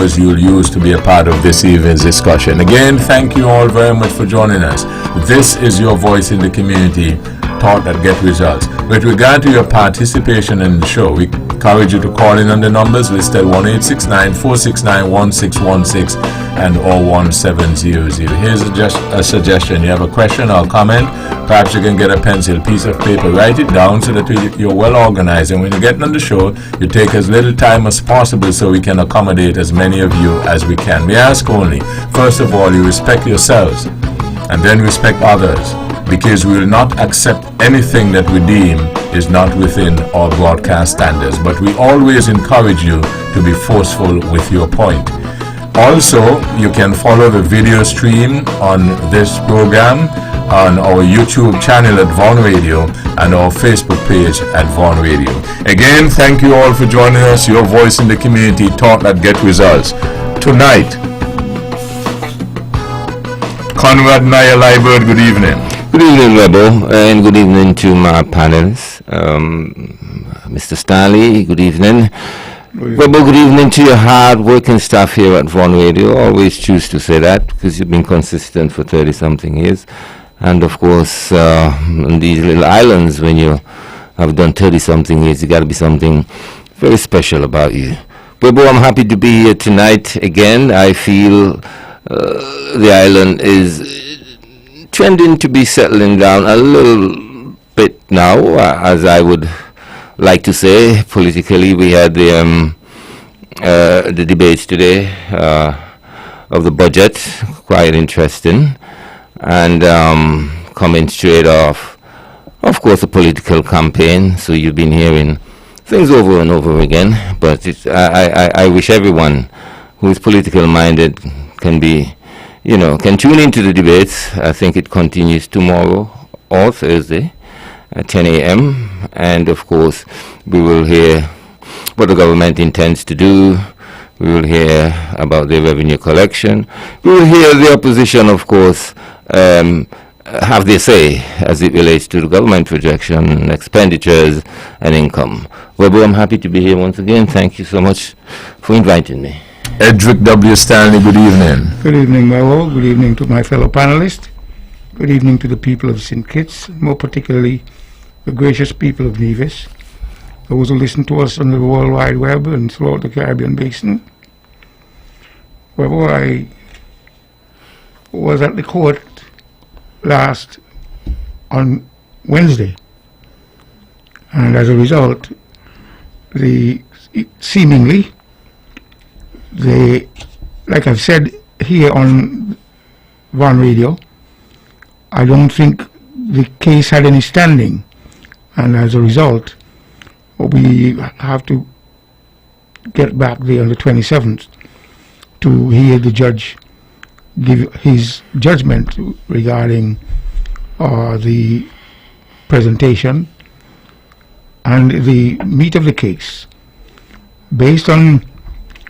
numbers you'll use to be a part of this evening's discussion. Again, thank you all very much for joining us. This is your voice in the community, thought that get results. With regard to your participation in the show, we encourage you to call in on the numbers listed 1-869-469-1616 and or 1700. Here's just a suggestion. You have a question or comment, perhaps you can get a pencil, piece of paper, write it down so that you're well organized, and when you get on the show, you take as little time as possible so we can accommodate as many of you as we can. We ask only, first of all, you respect yourselves and then respect others, because we will not accept anything that we deem is not within our broadcast standards. But we always encourage you to be forceful with your point. Also, you can follow the video stream on this program on our YouTube channel at Vaughan Radio and our Facebook page at Vaughan Radio. Again, thank you all for joining us. Your voice in the community, thought that get results. Tonight, Conrad Naya Liebert, good evening. Good evening, Webbo, and good evening to my panelists. Mr. Stanley, good evening. Webbo, good evening to your hard-working staff here at Vaughan Radio. Always choose to say that because you've been consistent for 30-something years. And, of course, on these little islands, when you have done 30-something years, you got to be something very special about you. Webbo, I'm happy to be here tonight again. I feel the island is trending to be settling down a little bit now, as I would like to say. Politically, we had the debates today of the budget, quite interesting, and coming straight off, of course, a political campaign. So you've been hearing things over and over again, but I wish everyone who is political minded can be, can tune into the debates. I think it continues tomorrow or Thursday at 10 a.m. And, of course, we will hear what the government intends to do. We will hear about the revenue collection. We will hear the opposition, of course, have their say as it relates to the government projection, expenditures, and income. Webbo, I'm happy to be here once again. Thank you so much for inviting me. Edric W. Stanley, good evening. Good evening, Webbo. Good evening to my fellow panelists. Good evening to the people of St. Kitts, more particularly the gracious people of Nevis, those who listen to us on the World Wide Web and throughout the Caribbean Basin. Webbo, I was at the court on Wednesday, and as a result, like I've said here on Vaughan Radio, I don't think the case had any standing, and as a result, we have to get back there on the 27th to hear the judge give his judgment regarding the presentation and the meat of the case. Based on,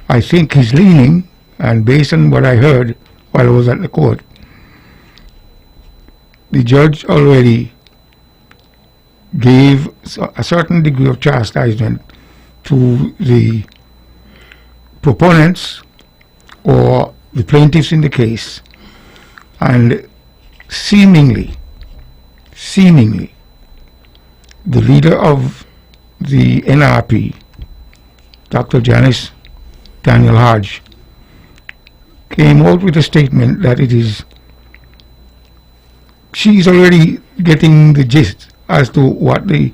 I think, his leaning, and based on what I heard while I was at the court, the judge already gave a certain degree of chastisement to the proponents or the plaintiffs in the case, and seemingly, the leader of the NRP, Dr. Janice Daniel Hodge, came out with a statement that she's already getting the gist as to what the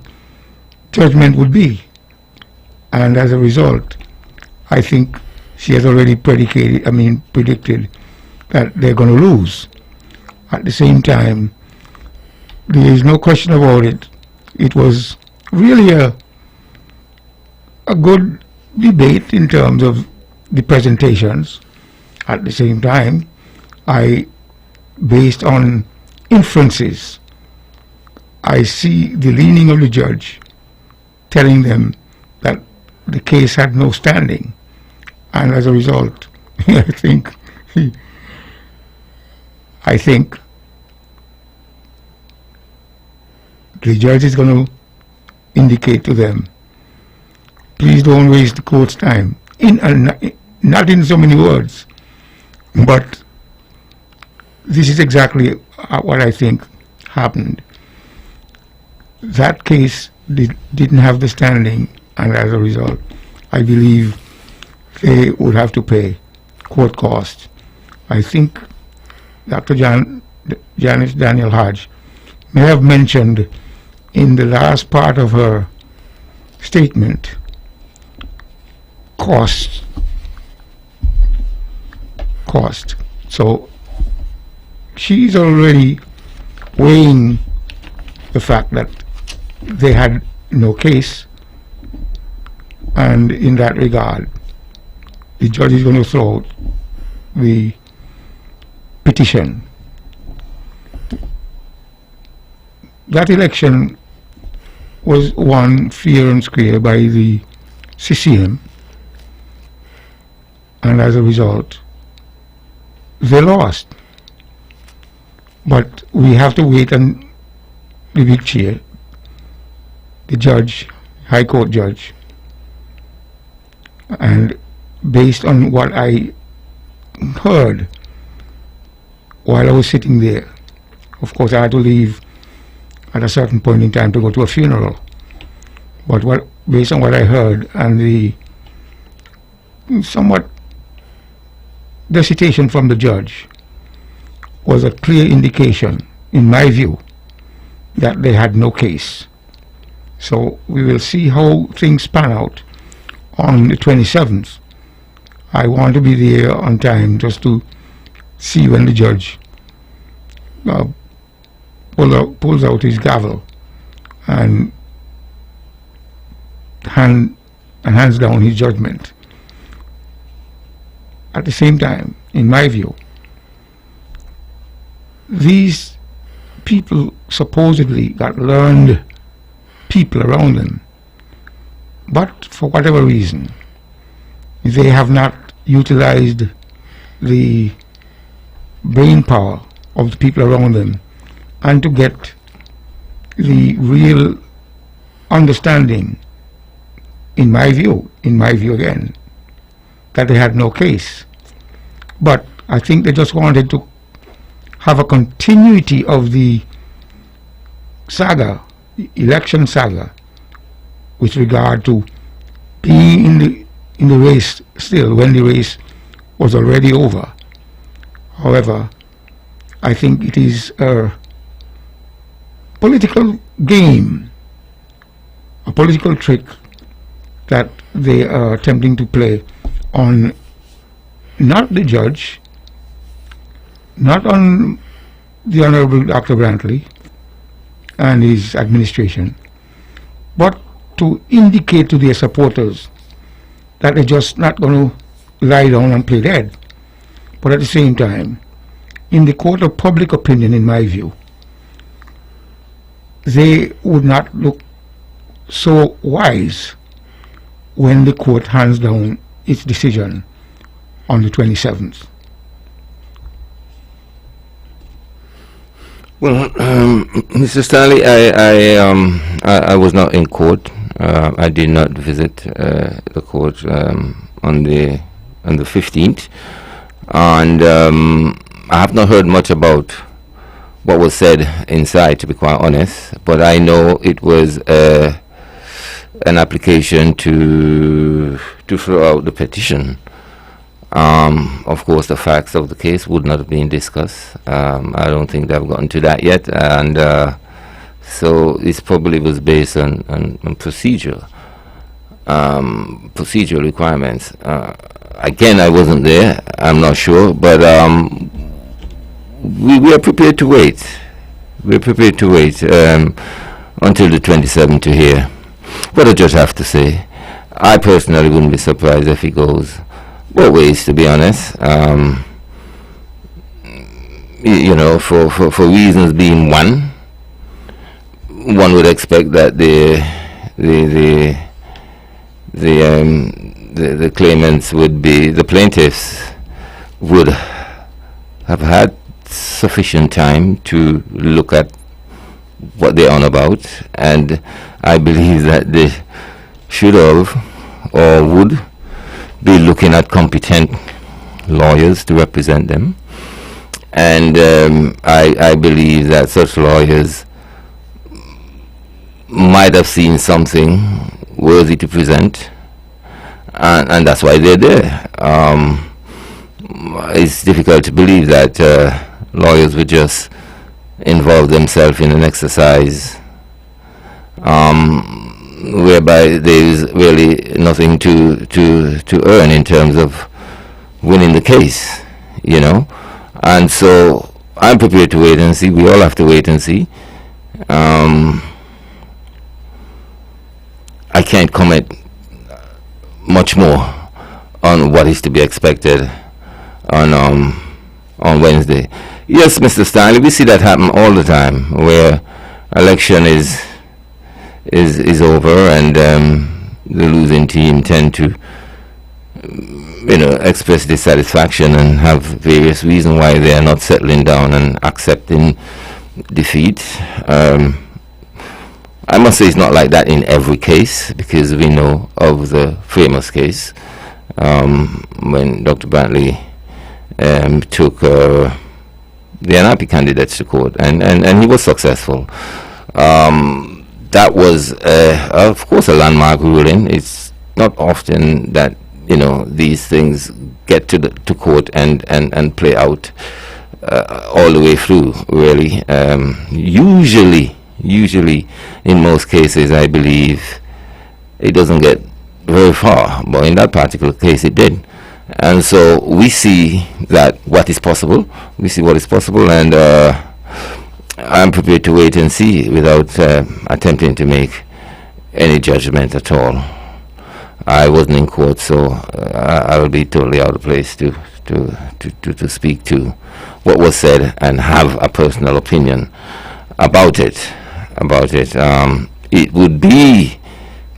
judgment would be, and as a result, I think she has already predicted that they're going to lose. At the same time, there is no question about it. It was really a good debate in terms of the presentations. At the same time, based on inferences, I see the leaning of the judge telling them that the case had no standing, and as a result, I think the judge is going to indicate to them, please don't waste the court's time. In not in so many words, but this is exactly what I think happened. That case didn't have the standing, and as a result, I believe they would have to pay court costs. I think Dr. Janice Daniel Hodge may have mentioned in the last part of her statement cost. So she's already weighing the fact that they had no case, and in that regard, the judge is going to throw out the petition. That election was won fair and square by the CCM, and as a result, they lost. But we have to wait and the big chair, the judge, High Court judge, and based on what I heard while I was sitting there, of course I had to leave at a certain point in time to go to a funeral, but based on what I heard and the somewhat dissertation from the judge was a clear indication, in my view, that they had no case. So we will see how things pan out on the 27th. I want to be there on time just to see when the judge pulls out his gavel and hands down his judgment. At the same time, in my view, these people supposedly got learned people around them, but for whatever reason, they have not utilized the brain power of the people around them and to get the real understanding, in my view again, that they had no case. But I think they just wanted to have a continuity of the saga, election saga, with regard to being in the race still when the race was already over. However, I think it is a political game, a political trick that they are attempting to play on not the judge, not on the Honorable Dr. Brantley and his administration, but to indicate to their supporters that they're just not going to lie down and play dead. But at the same time, in the court of public opinion, in my view, they would not look so wise when the court hands down its decision on the 27th. Well, Mr. Stanley, I was not in court. I did not visit the court on the 15th, and I have not heard much about what was said inside, to be quite honest. But I know it was an application to throw out the petition. Of course, the facts of the case would not have been discussed. I don't think they've gotten to that yet, and so this probably was based on procedural requirements. Again, I wasn't there. I'm not sure, but we are prepared to wait. We're prepared to wait until the 27th to hear what the judge have to say. I personally wouldn't be surprised if he goes both ways, to be honest. You know, for reasons being one would expect that the claimants would be, the plaintiffs would have had sufficient time to look at what they're on about, and I believe that they should have or would be looking at competent lawyers to represent them. And I believe that such lawyers might have seen something worthy to present, and that's why they're there. It's difficult to believe that lawyers would just involve themselves in an exercise whereby there is really nothing to earn in terms of winning the case, And so I'm prepared to wait and see. We all have to wait and see. I can't comment much more on what is to be expected on Wednesday. Yes, Mr. Stanley, we see that happen all the time, where election is over and the losing team tend to express dissatisfaction and have various reasons why they are not settling down and accepting defeat. I must say it's not like that in every case, because we know of the famous case when Dr. Brantley took the NRP candidates to court, and he was successful. That was, of course, a landmark ruling. It's not often that these things get to court and play out all the way through, really. Usually, in most cases, I believe it doesn't get very far, but in that particular case, it did. And so we see that what is possible. We see what is possible, and I'm prepared to wait and see without attempting to make any judgment at all. I wasn't in court, so I will be totally out of place to speak to what was said and have a personal opinion about it. It would be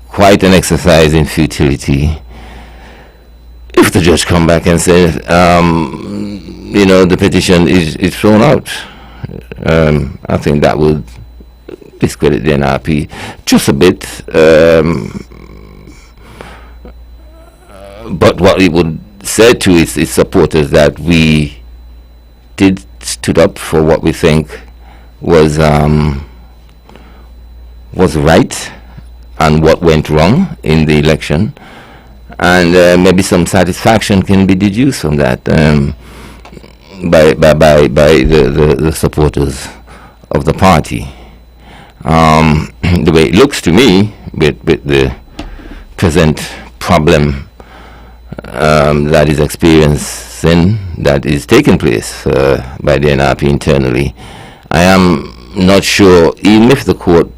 quite an exercise in futility if the judge come back and says, the petition is thrown out. I think that would discredit the NRP just a bit. But what it would say to its supporters that we did stood up for what we think was right and what went wrong in the election, and maybe some satisfaction can be deduced from that by the supporters of the party. The way it looks to me with the present problem that is experiencing, that is taking place by the NRP internally, I am not sure, even if the court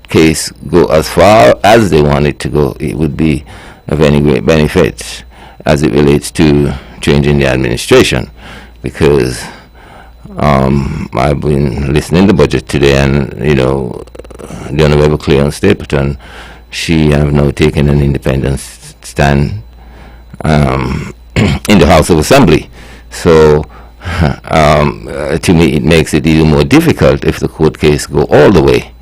case go as far as they want it to go, it would be of any great benefit as it relates to changing the administration, because I've been listening to the budget today, and the Honorable Cleon Stapleton, she have now taken an independent stand in the House of Assembly. So to me it makes it even more difficult if the court case go all the way,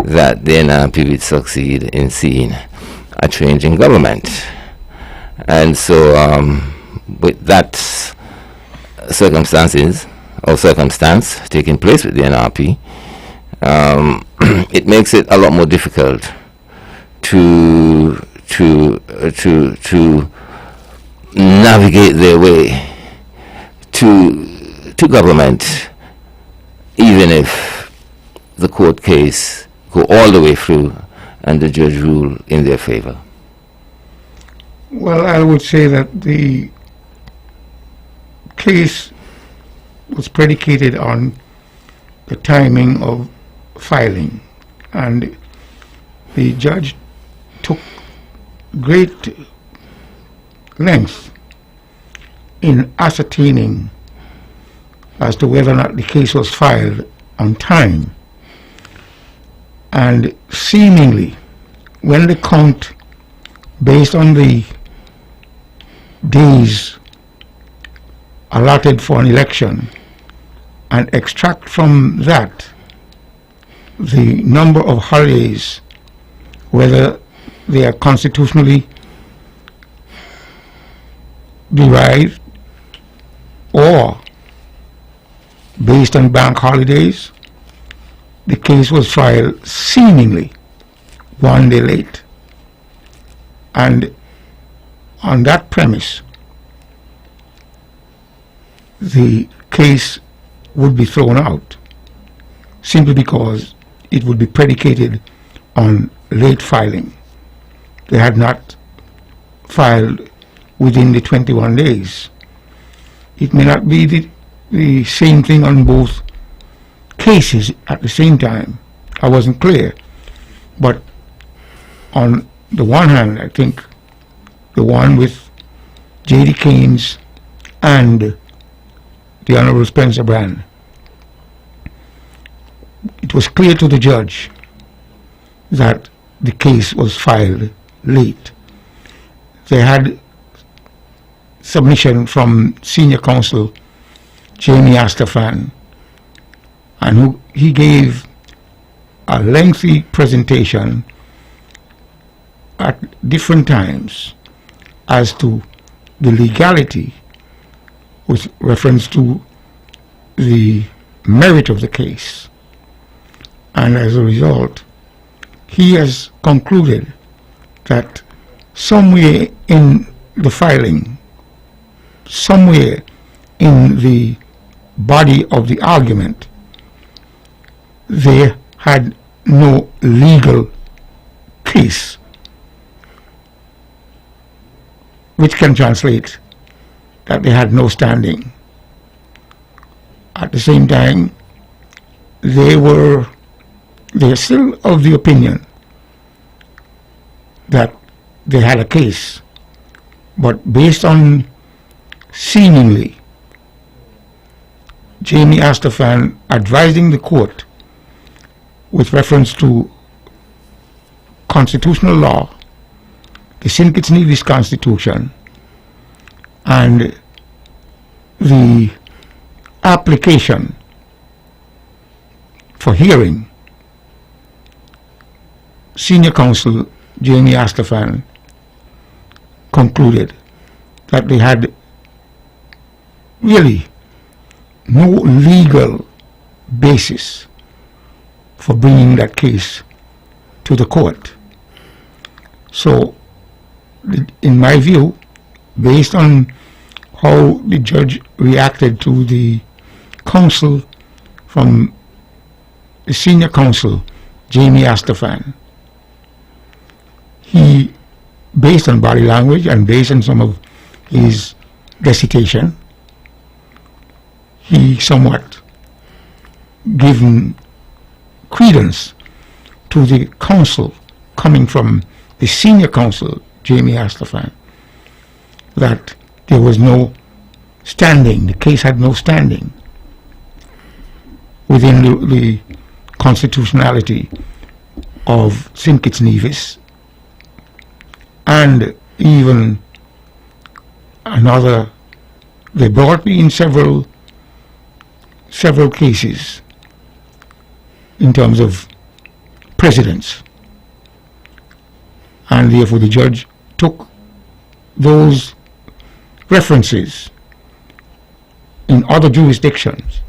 that the NRP would succeed in seeing a change in government. And so with that circumstance taking place with the NRP, it makes it a lot more difficult to navigate their way to government, even if the court case go all the way through and the judge rule in their favor. Well, I would say that the case was predicated on the timing of filing, and the judge took great length in ascertaining as to whether or not the case was filed on time. And seemingly, when the count, based on the days allotted for an election, and extract from that the number of holidays, whether they are constitutionally derived or based on bank holidays, the case was filed seemingly one day late. And on that premise, the case would be thrown out simply because it would be predicated on late filing. They had not filed within the 21 days. It may not be the same thing on both cases at the same time. I wasn't clear. But on the one hand, I think the one with J.D. Keynes and the Honorable Spencer Brand, it was clear to the judge that the case was filed late. They had submission from senior counsel Jamie Astafan, and he gave a lengthy presentation at different times as to the legality with reference to the merit of the case. And as a result, he has concluded that somewhere in the filing, somewhere in the body of the argument, they had no legal case, which can translate that they had no standing. At the same time, they are still of the opinion that they had a case, but based on seemingly Jamie Astafan advising the court with reference to constitutional law, the St. Kitts Nevis Constitution, and the application for hearing, senior counsel Jamie Astafan concluded that they had really no legal basis for bringing that case to the court. So, in my view, based on how the judge reacted to the counsel from the senior counsel, Jamie Astafan, he, based on body language and based on some of his recitation, he somewhat given credence to the counsel coming from the senior counsel, Jamie Astafan, that there was no standing, the case had no standing within the constitutionality of St. Kitts Nevis, and even another, they brought me in several cases in terms of precedents, and therefore the judge took those references in other jurisdictions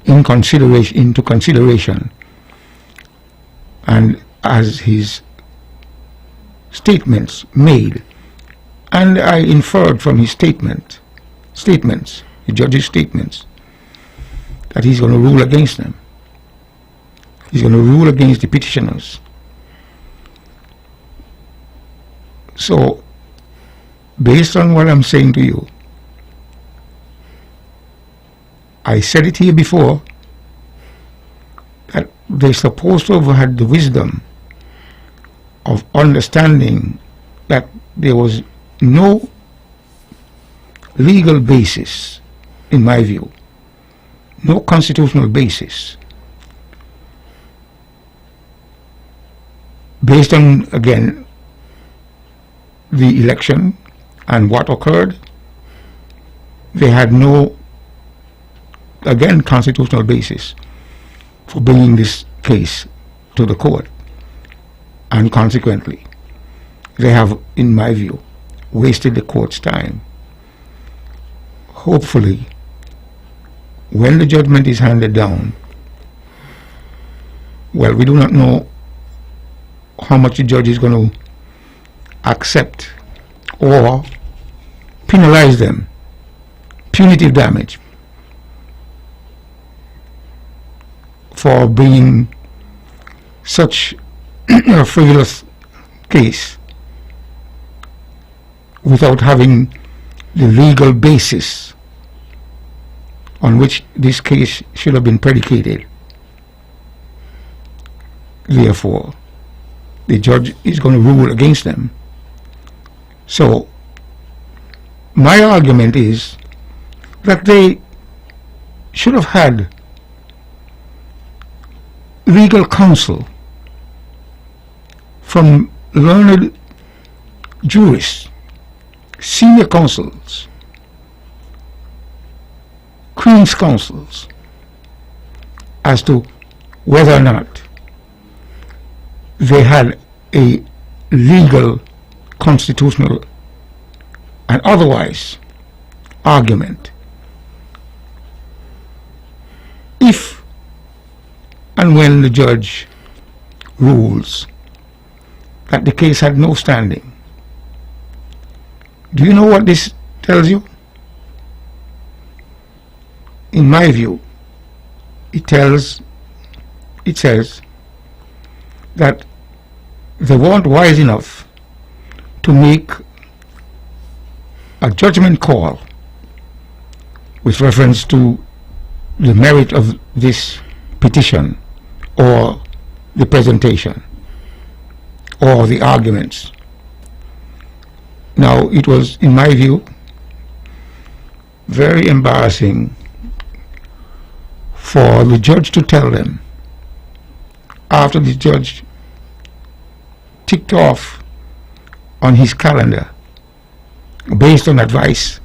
into consideration, and as his statements made, and I inferred from his statements, the judge's statements, that he's going to rule against them. He's going to rule against the petitioners. So, based on what I'm saying to you, I said it here before, that they're supposed to have had the wisdom of understanding that there was no legal basis, in my view, no constitutional basis, based on, again, the election and what occurred. They had no, again, constitutional basis for bringing this case to the court, and consequently they have, in my view, wasted the court's time. Hopefully, when the judgment is handed down, well, we do not know how much the judge is going to accept or penalize them, punitive damage, for bringing such a frivolous case without having the legal basis on which this case should have been predicated. Therefore, the judge is going to rule against them. So, my argument is that they should have had legal counsel from learned jurists, senior counsels, Queen's counsels, as to whether or not they had a legal, constitutional, and otherwise argument. If and when the judge rules that the case had no standing, do you know what this tells you? In my view, it says that they weren't wise enough to make a judgment call with reference to the merit of this petition or the presentation or the arguments. Now, it was, in my view, very embarrassing for the judge to tell them, after the judge ticked off on his calendar, based on advice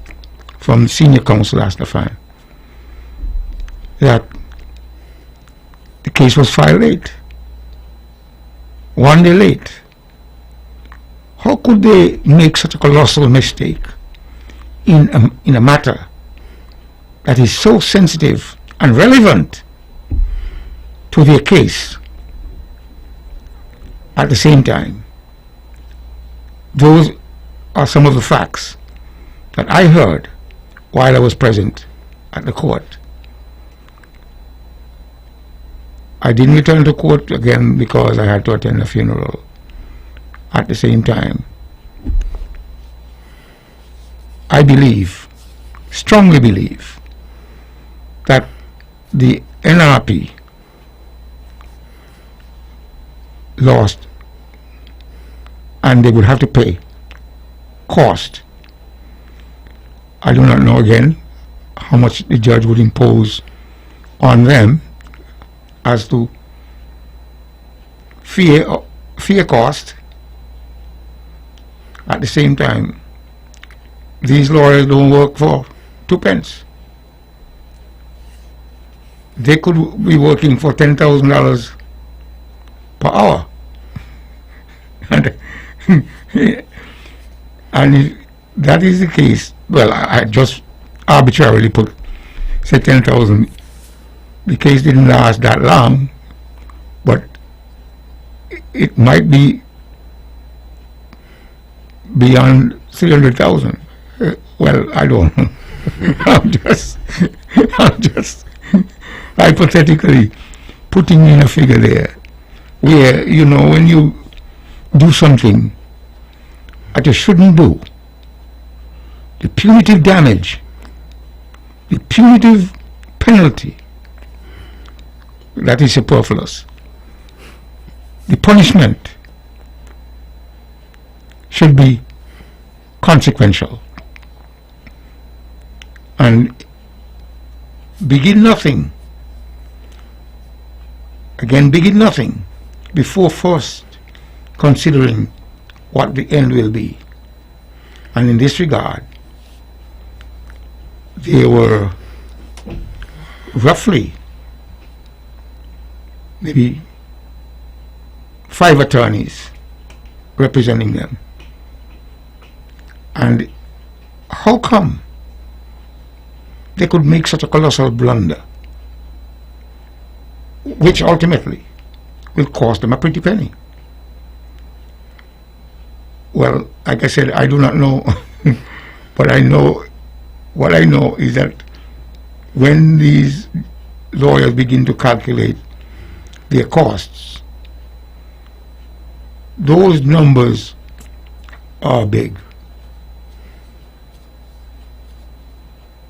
from senior counsel Astafan, that the case was filed late, 1 day late. How could they make such a colossal mistake in a matter that is so sensitive and relevant to their case? At the same time, those are some of the facts that I heard while I was present at the court. I didn't return to court again because I had to attend a funeral. At the same time, I believe, strongly believe, that the NRP lost and they would have to pay cost. I do not know again how much the judge would impose on them as to fear cost. At the same time, these lawyers don't work for 2 pence. They could be working for $10,000 per hour. And if that is the case, well, I just arbitrarily say 10,000. The case didn't last that long, but it might be beyond 300,000. Well, I don't know. I'm just hypothetically putting in a figure there where, you know, when you do something that you shouldn't do, the punitive damage, the punitive penalty that is superfluous, the punishment should be consequential and begin nothing before first considering what the end will be. And in this regard, there were roughly maybe 5 attorneys representing them. And how come they could make such a colossal blunder, which ultimately will cost them a pretty penny? Well, like I said, I do not know, but I know, what I know is that when these lawyers begin to calculate their costs, those numbers are big.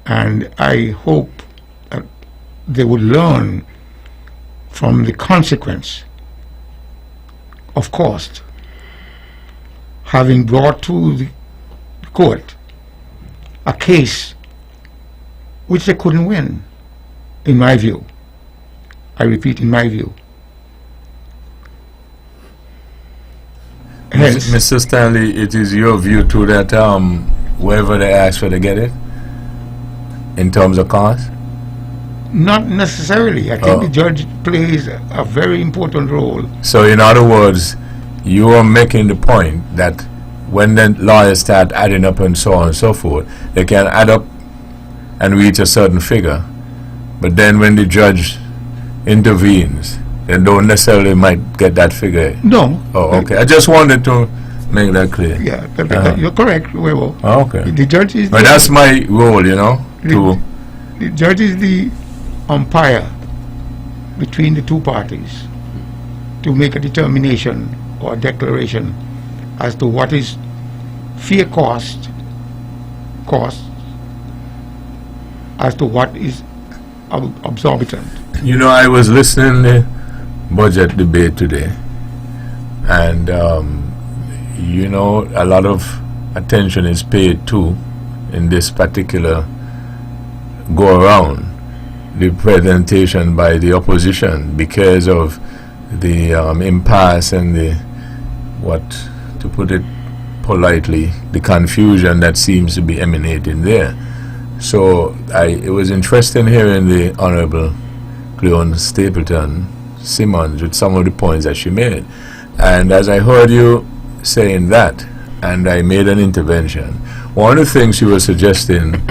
And I hope that they would learn from the consequence of cost, having brought to the court a case which they couldn't win, in my view. I repeat, in my view. Hence, Mr. Stanley, it is your view too that wherever they ask for, they get it in terms of cost? not necessarily. I think the judge plays a very important role. So in other words, you are making the point that when the lawyers start adding up and so on and so forth, they can add up and reach a certain figure. But then when the judge intervenes, they don't necessarily might get that figure. No. Oh, okay. I just wanted to make that clear. Yeah, you're correct, Webbo. Oh, okay. The judge is. But that's my role, you know. The judge is the umpire between the two parties to make a determination or a declaration as to what is fair cost, as to what is exorbitant. You know, I was listening to the budget debate today, and you know, a lot of attention is paid to in this particular go around the presentation by the opposition because of the impasse and the, what to put it politely, the confusion that seems to be emanating there. So it was interesting hearing the Honorable Cleon Stapleton Simmons with some of the points that she made. And as I heard you saying that, and I made an intervention, one of the things she was suggesting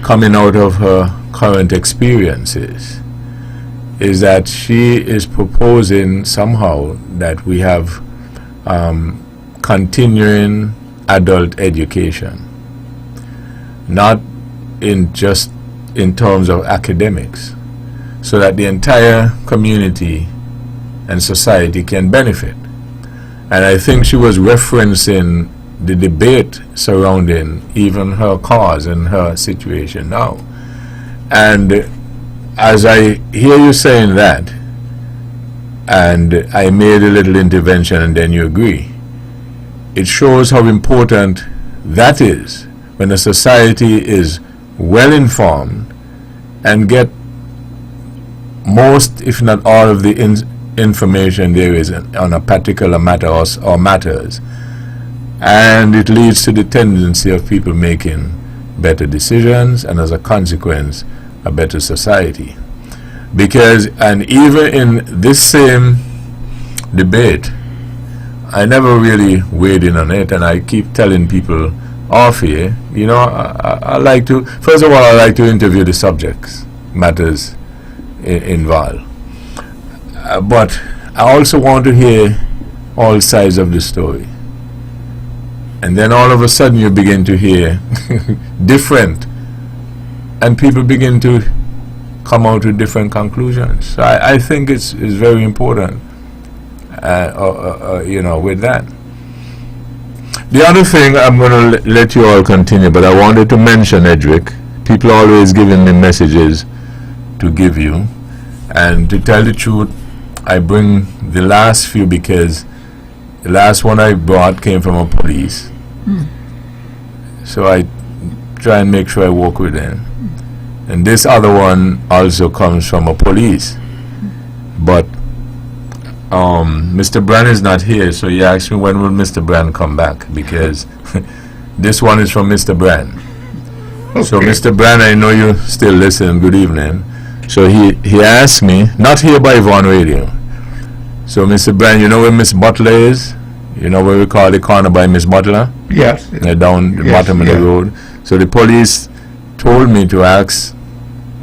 coming out of her current experiences is that she is proposing somehow that we have continuing adult education, not in just in terms of academics, so that the entire community and society can benefit. And I think she was referencing the debate surrounding even her cause and her situation now. And as I hear you saying that, and I made a little intervention and then you agree, it shows how important that is when a society is well informed and get most, if not all, of the information there is on a particular matter or matters, and it leads to the tendency of people making better decisions and as a consequence a better society. Because, and even in this same debate, I never really weighed in on it, and I keep telling people off here, you know, I like to, first of all, I like to interview the subjects, matters involved. But I also want to hear all sides of the story. And then all of a sudden you begin to hear different, and people begin to come out with different conclusions. So I think it's very important, you know, with that. The other thing, I'm going to let you all continue, but I wanted to mention, Edric, people are always giving me messages to give you, and to tell the truth, I bring the last few because the last one I brought came from a police. So I try and make sure I work with them. And this other one also comes from a police. But Mr. Brand is not here, so he asked me when will Mr. Brand come back, because this one is from Mr. Brand. Okay. So Mr. Brand, I know you still listen. Good evening. So he asked me, not here by Vaughan Radio. So Mr. Brand, you know where Miss Butler is? You know where we call the corner by Miss Butler? Yes. Down the bottom of the road. So the police told me to ask,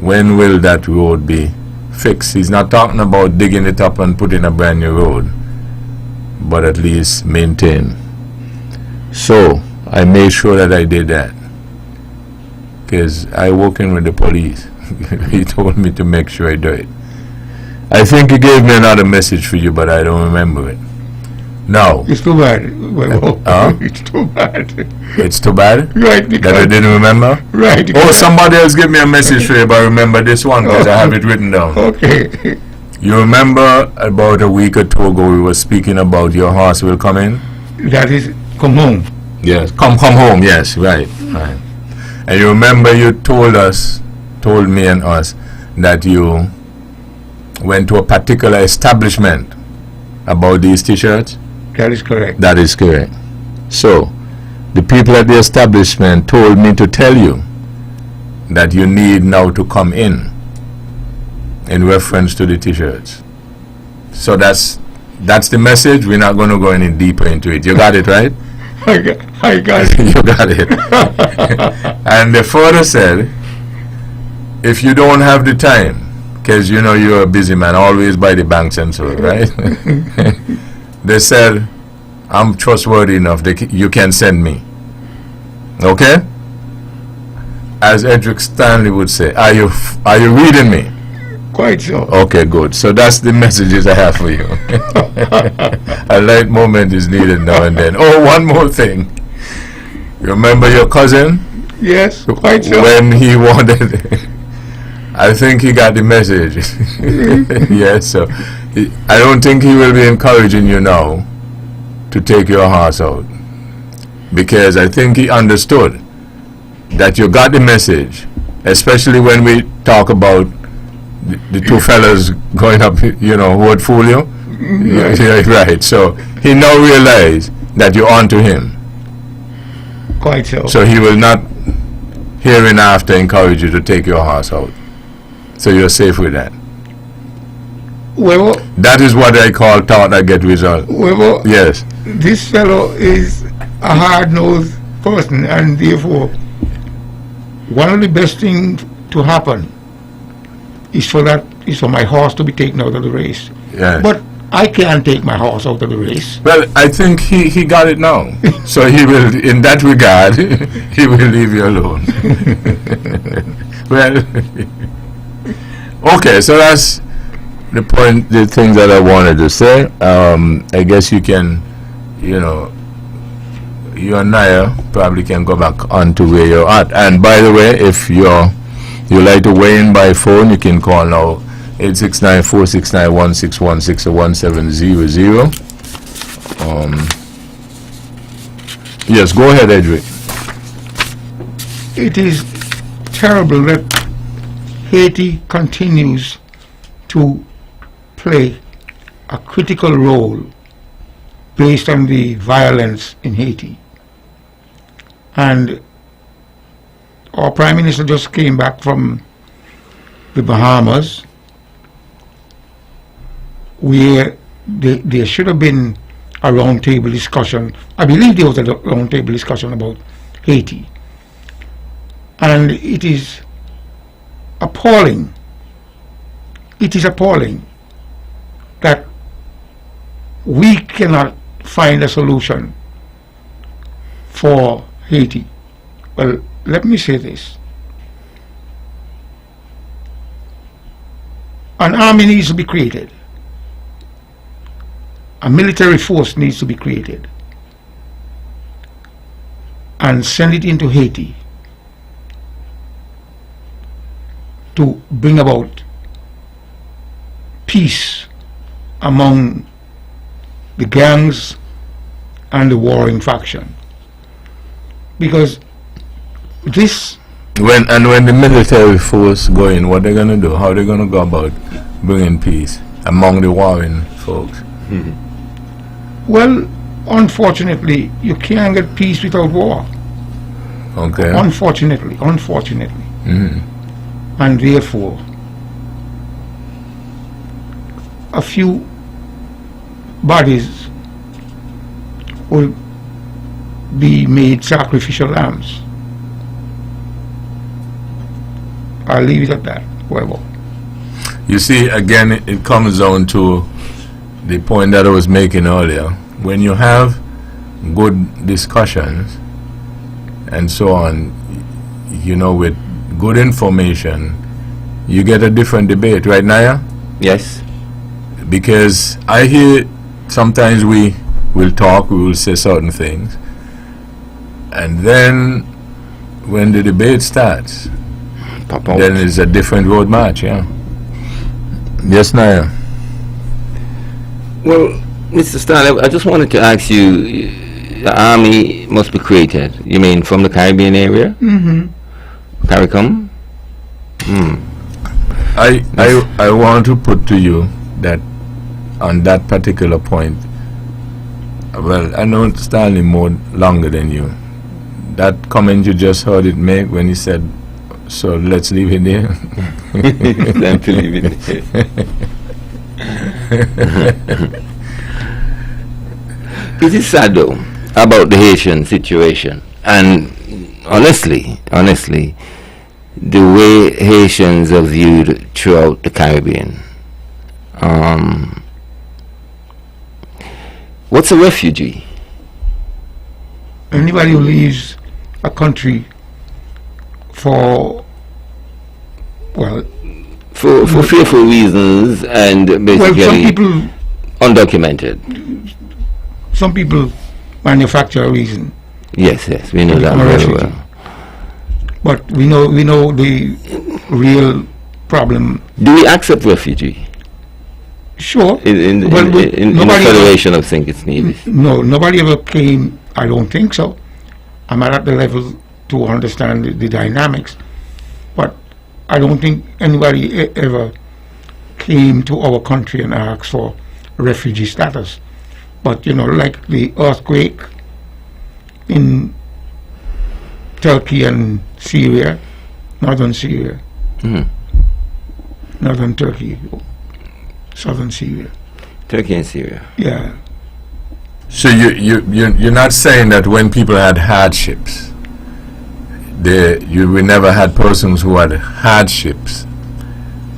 when will that road be fixed? He's not talking about digging it up and putting a brand new road, but at least maintain. So I made sure that I did that, because I work in with the police. He told me to make sure I do it. I think he gave me another message for you, but I don't remember it. No. It's too bad. It's too bad. It's too bad? Right. That I didn't remember? Right. Oh, somebody else give me a message for you, but I remember this one because I have it written down. Okay. You remember about a week or two ago we were speaking about your horse will come in? That is, come home. Yes. Come home, yes, right. And you remember you told me and us, that you went to a particular establishment about these t-shirts? That is correct. That is correct. So, the people at the establishment told me to tell you that you need now to come in reference to the t-shirts. So that's the message. We're not going to go any deeper into it. You got it, right? I got it. You got it. And the further said, if you don't have the time, because you know you're a busy man, always by the banks and so, right? They said, I'm trustworthy enough, you can send me. Okay? As Edric Stanley would say, are you reading me? Quite so. Okay, good. So that's the messages I have for you. A light moment is needed now and then. Oh, one more thing. Remember your cousin? Yes, quite so. When he wanted... I think he got the message. Yes, so I don't think he will be encouraging you now to take your horse out, because I think he understood that you got the message, especially when we talk about the two fellas going up, you know, who would fool you. Yeah, right. So he now realized that you're on to him. Quite so. So he will not hereinafter encourage you to take your horse out. So you're safe with that. Well, that is what I call thought that get result. Well, yes. This fellow is a hard-nosed person, and therefore, one of the best things to happen is for my horse to be taken out of the race. Yes. But I can't take my horse out of the race. Well, I think he got it now. So he will, in that regard, he will leave you alone. Well. Okay, so that's the point, the things that I wanted to say. I guess you can, you know, you and Naya probably can go back on to where you're at. And by the way, if you like to weigh in by phone, you can call now 869-469-1616 or 1700. Yes, go ahead, Edric. It is terrible that Haiti continues to play a critical role based on the violence in Haiti. And our Prime Minister just came back from the Bahamas, where there should have been a roundtable discussion. I believe there was a roundtable discussion about Haiti. And it is appalling. It is appalling that we cannot find a solution for Haiti. Well, let me say this. An army needs to be created. A military force needs to be created and send it into Haiti to bring about peace among the gangs and the warring faction. Because this... When the military force go in, what they're going to do? How are they going to go about bringing peace among the warring folks? Mm-hmm. Well, unfortunately, you can't get peace without war. Okay. Unfortunately. Mm-hmm. And therefore, a few bodies will be made sacrificial lambs. I'll leave it at that. Webbo. You see, again, it comes down to the point that I was making earlier. When you have good discussions and so on, you know, with good information, you get a different debate, right, Naya? Yes. Because I hear sometimes we will talk, we will say certain things, and then when the debate starts, Pop out. then it's a different road march, yeah. Yes, Naya. Well, Mr. Stanley, I just wanted to ask you, the army must be created. You mean from the Caribbean area? Mm-hmm. CARICOM? I want to put to you that on that particular point, well, I know Stanley more longer than you. That comment you just heard it make when he said, so let's leave it there. Time to leave it there. It is sad though about the Haitian situation, and honestly, the way Haitians are viewed throughout the Caribbean. What's a refugee? Anybody who leaves a country for, well, For fearful reasons and basically some people undocumented. some people manufacture a reason, Yes, we know that very refugee. well. but we know the real problem. Do we accept refugee Sure. in Well, the nobody Federation of St. Kitts Nevis? No, nobody ever came. I don't think so. I'm not at the level to understand the dynamics, but I don't think anybody ever came to our country and asked for refugee status. But you know, like the earthquake in Turkey and Syria, northern Syria, northern Turkey, southern Syria. Turkey and Syria. Yeah. So you're not saying that when people had hardships, we never had persons who had hardships,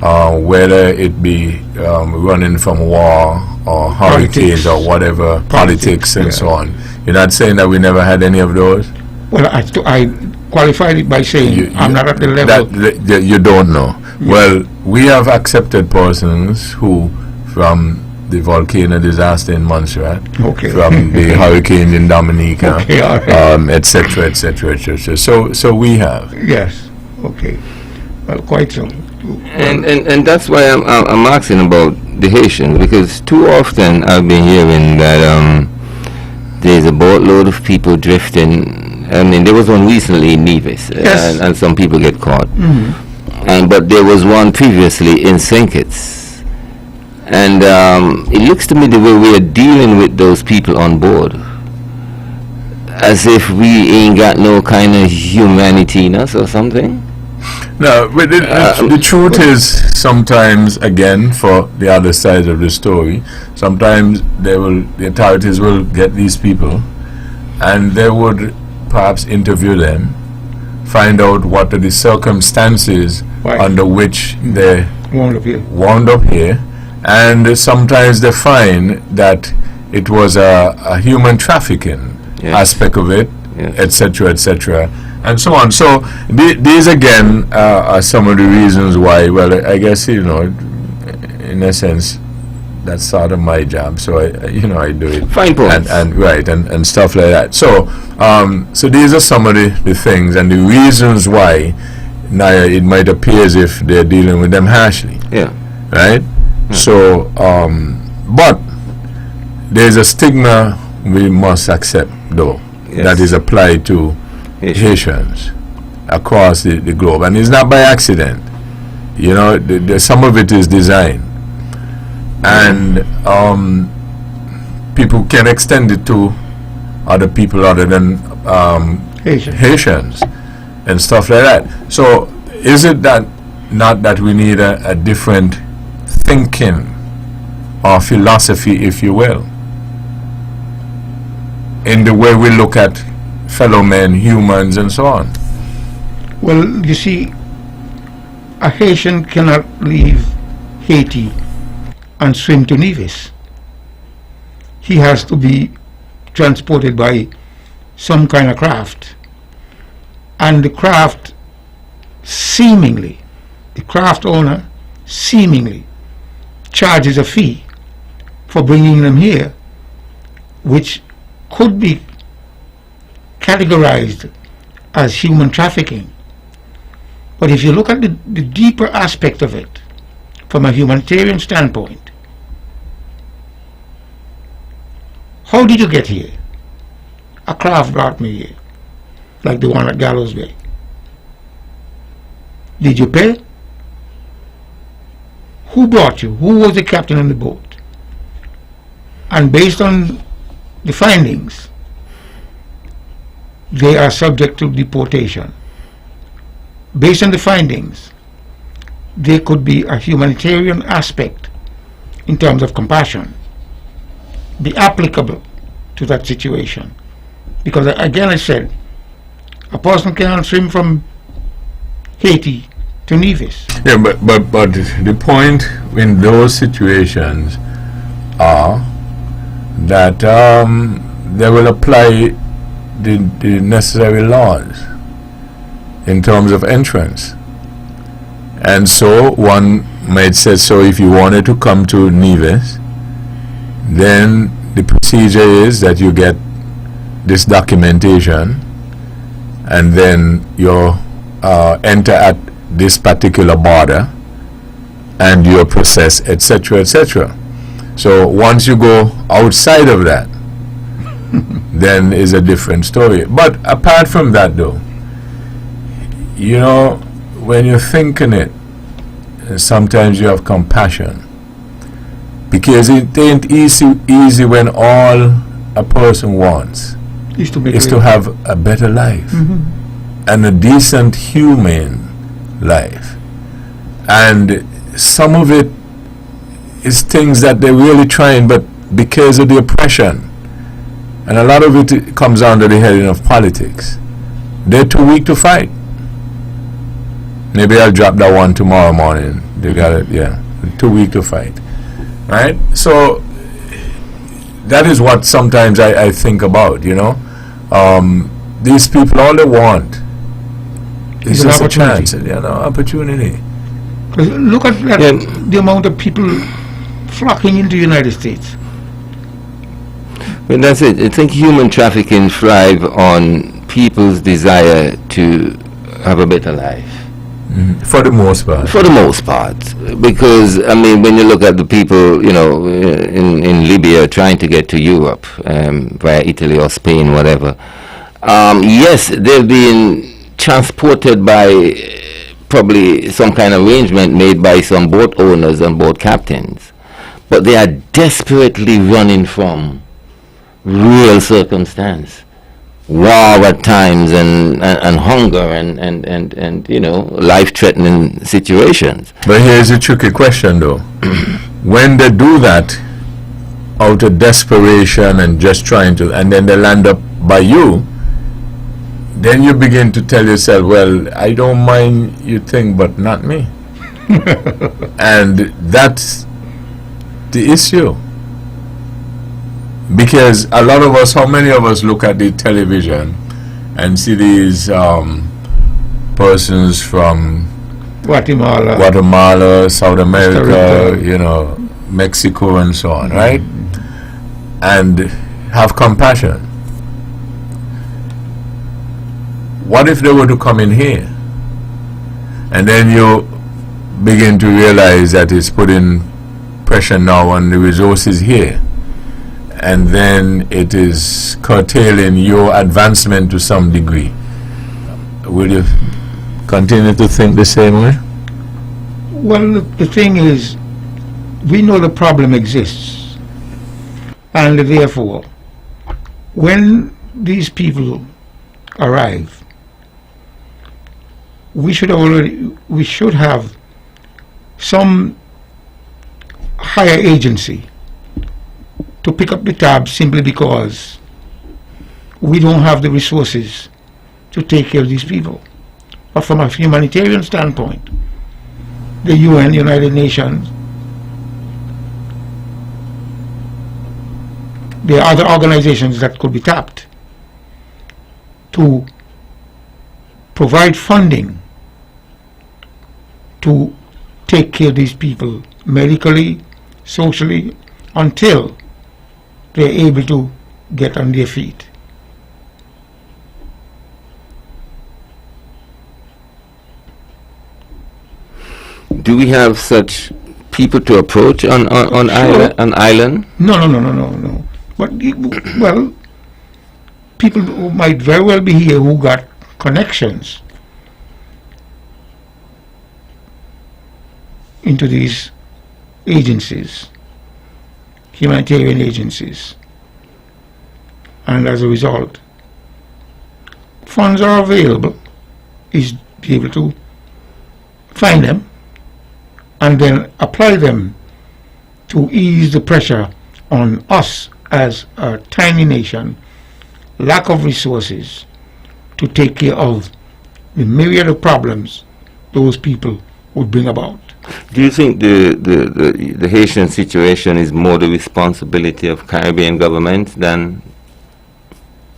whether it be running from war or hurricanes Politics. or whatever, politics and yeah. so on. You're not saying that we never had any of those? Well, I qualified it by saying I'm not at the level. That you don't know. Well, we have accepted persons who, from the volcano disaster in Montserrat, Okay. from the hurricane in Dominica, Okay, all right. etc., etc., etc. So we have. Yes. Okay. Well, quite so. And that's why I'm asking about the Haitians, because too often I've been hearing that there's a boatload of people drifting. I mean, there was one recently in Nevis, Yes. and some people get caught. But there was one previously in St. Kitts. And it looks to me the way we are dealing with those people on board, as if we ain't got no kind of humanity in us or something. No, but the truth is, sometimes, again, for the other side of the story, sometimes the authorities will get these people and they would perhaps interview them, find out what are the circumstances Right. under which they wound up here, and sometimes they find that it was a human trafficking aspect of it, etc., etc., and so on. So these again are some of the reasons why. Well, I guess, you know, in a sense, that's sort of my job. So I do it. Fine points. And stuff like that. So so these are some of the things and the reasons why now it might appear as if they're dealing with them harshly. Yeah. Right. So but there's a stigma we must accept, though, that is applied to Haitians across the globe, and it's not by accident. You know, some of it is design, and people can extend it to other people other than Haitians and stuff like that. So is it that not that we need a different thinking or philosophy, if you will? in the way we look at fellow men, humans, and so on. Well, you see, a Haitian cannot leave Haiti and swim to Nevis. He has to be transported by some kind of craft. And the craft seemingly, the craft owner seemingly charges a fee for bringing them here, which could be categorized as human trafficking. But if you look at the deeper aspect of it, from a humanitarian standpoint, how did you get here? A craft brought me here, like the one at Gallows Bay. Did you pay? Who brought you? Who was the captain on the boat? And based on the findings, they are subject to deportation. Based on the findings, there could be a humanitarian aspect in terms of compassion be applicable to that situation. Because again, I said, a person cannot swim from Haiti to Nevis. Yeah, but the point in those situations are that they will apply the necessary laws in terms of entrance. And so one might say, so if you wanted to come to Nevis, then the procedure is that you get this documentation and then you enter at this particular border and your process, etc., etc. So once you go outside of that, then is a different story. But apart from that though, you know, when you're thinking it, sometimes you have compassion, because it ain't easy when all a person wants is to have a better life, and a decent humane life. And some of it is things that they're really trying, but because of the oppression, and a lot of it comes under the heading of politics, they're too weak to fight. Maybe I'll drop that one tomorrow morning. They got it, yeah. Too weak to fight. Right? So that is what sometimes I think about, you know. These people, all they want is just a chance, you know, opportunity. Look at that, the amount of people flocking into the United States. Well, that's it. I think human trafficking thrives on people's desire to have a better life. For the most part. For the most part. Because, I mean, when you look at the people, you know, in Libya trying to get to Europe, via Italy or Spain, whatever, yes, they're being transported by probably some kind of arrangement made by some boat owners and boat captains. But they are desperately running from real circumstance. War at times and hunger and you know, life-threatening situations. But here's a tricky question though. When they do that out of desperation and just trying to, and then they land up by you, then you begin to tell yourself, well, I don't mind you think, but not me. And that's the issue. Because a lot of us, how many of us look at the television and see these persons from Guatemala, South America, you know, Mexico and so on, right? And have compassion. What if they were to come in here? And then you begin to realize that it's putting pressure now on the resources here. And then it is curtailing your advancement to some degree. Will you continue to think the same way? Well, the thing is, we know the problem exists. And therefore, when these people arrive, we should have some higher agency to pick up the tab, simply because we don't have the resources to take care of these people. But from a humanitarian standpoint, the UN, United Nations, there are other organizations that could be tapped to provide funding to take care of these people medically, socially, until they're able to get on their feet. Do we have such people to approach on Sure. island? No. But, well, people who might very well be here who got connections into these agencies, humanitarian agencies, and as a result, funds are available, is be able to find them and then apply them to ease the pressure on us as a tiny nation, lack of resources to take care of the myriad of problems those people would bring about. Do you think the Haitian situation is more the responsibility of Caribbean governments than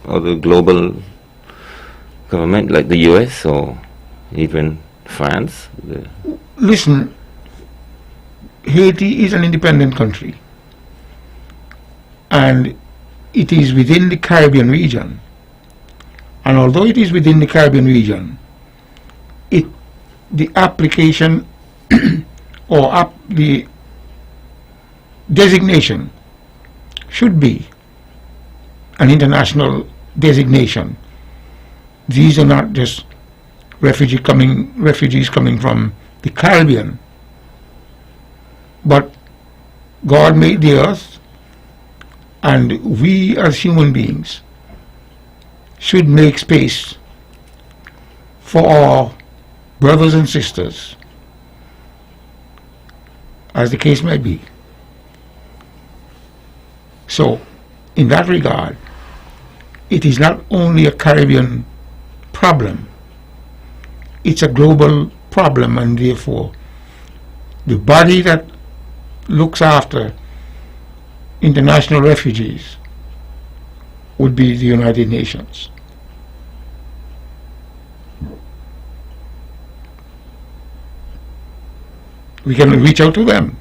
other global government like the US or even France? Listen, Haiti is an independent country, and it is within the Caribbean region. And although it is within the Caribbean region, the application or the designation should be an international designation. These are not just refugees coming from the Caribbean, but God made the earth, and we as human beings should make space for our brothers and sisters, as the case may be. So, in that regard, it is not only a Caribbean problem, it's a global problem, and therefore the body that looks after international refugees would be the United Nations. We can reach out to them.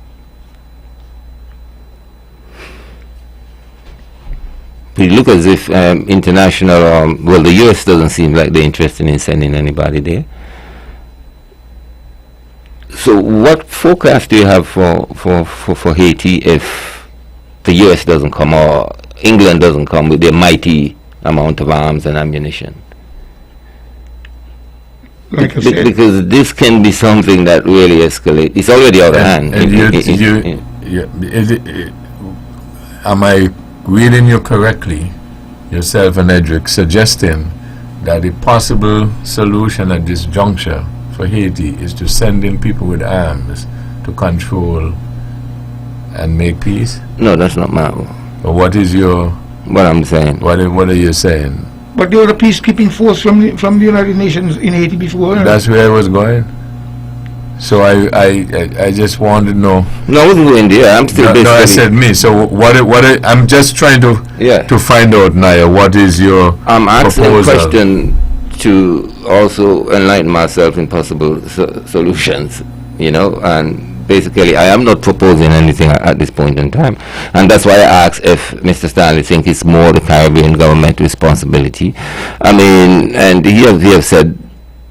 It look as if international, well, the US doesn't seem like they're interested in sending anybody there. So what forecast do you have for Haiti if the US doesn't come or England doesn't come with their mighty amount of arms and ammunition? Like I said, Because this can be something that really escalates. It's already out of hand. Am I reading you correctly, yourself and Edric, suggesting that the possible solution at this juncture for Haiti is to send in people with arms to control and make peace? No, that's not my... But what I'm saying? What are you saying? but there was a peacekeeping force from the United Nations in Haiti before. That's where I was going. So I just wanted to know. No, I wasn't going there. I'm still No, I said me. So I'm just trying to find out, Naya, what is your I'm asking proposal? a question to also enlighten myself in possible solutions, and basically I am not proposing anything at this point in time, and that's why I asked if Mr. Stanley thinks it's more the Caribbean government responsibility. I mean, and he have said,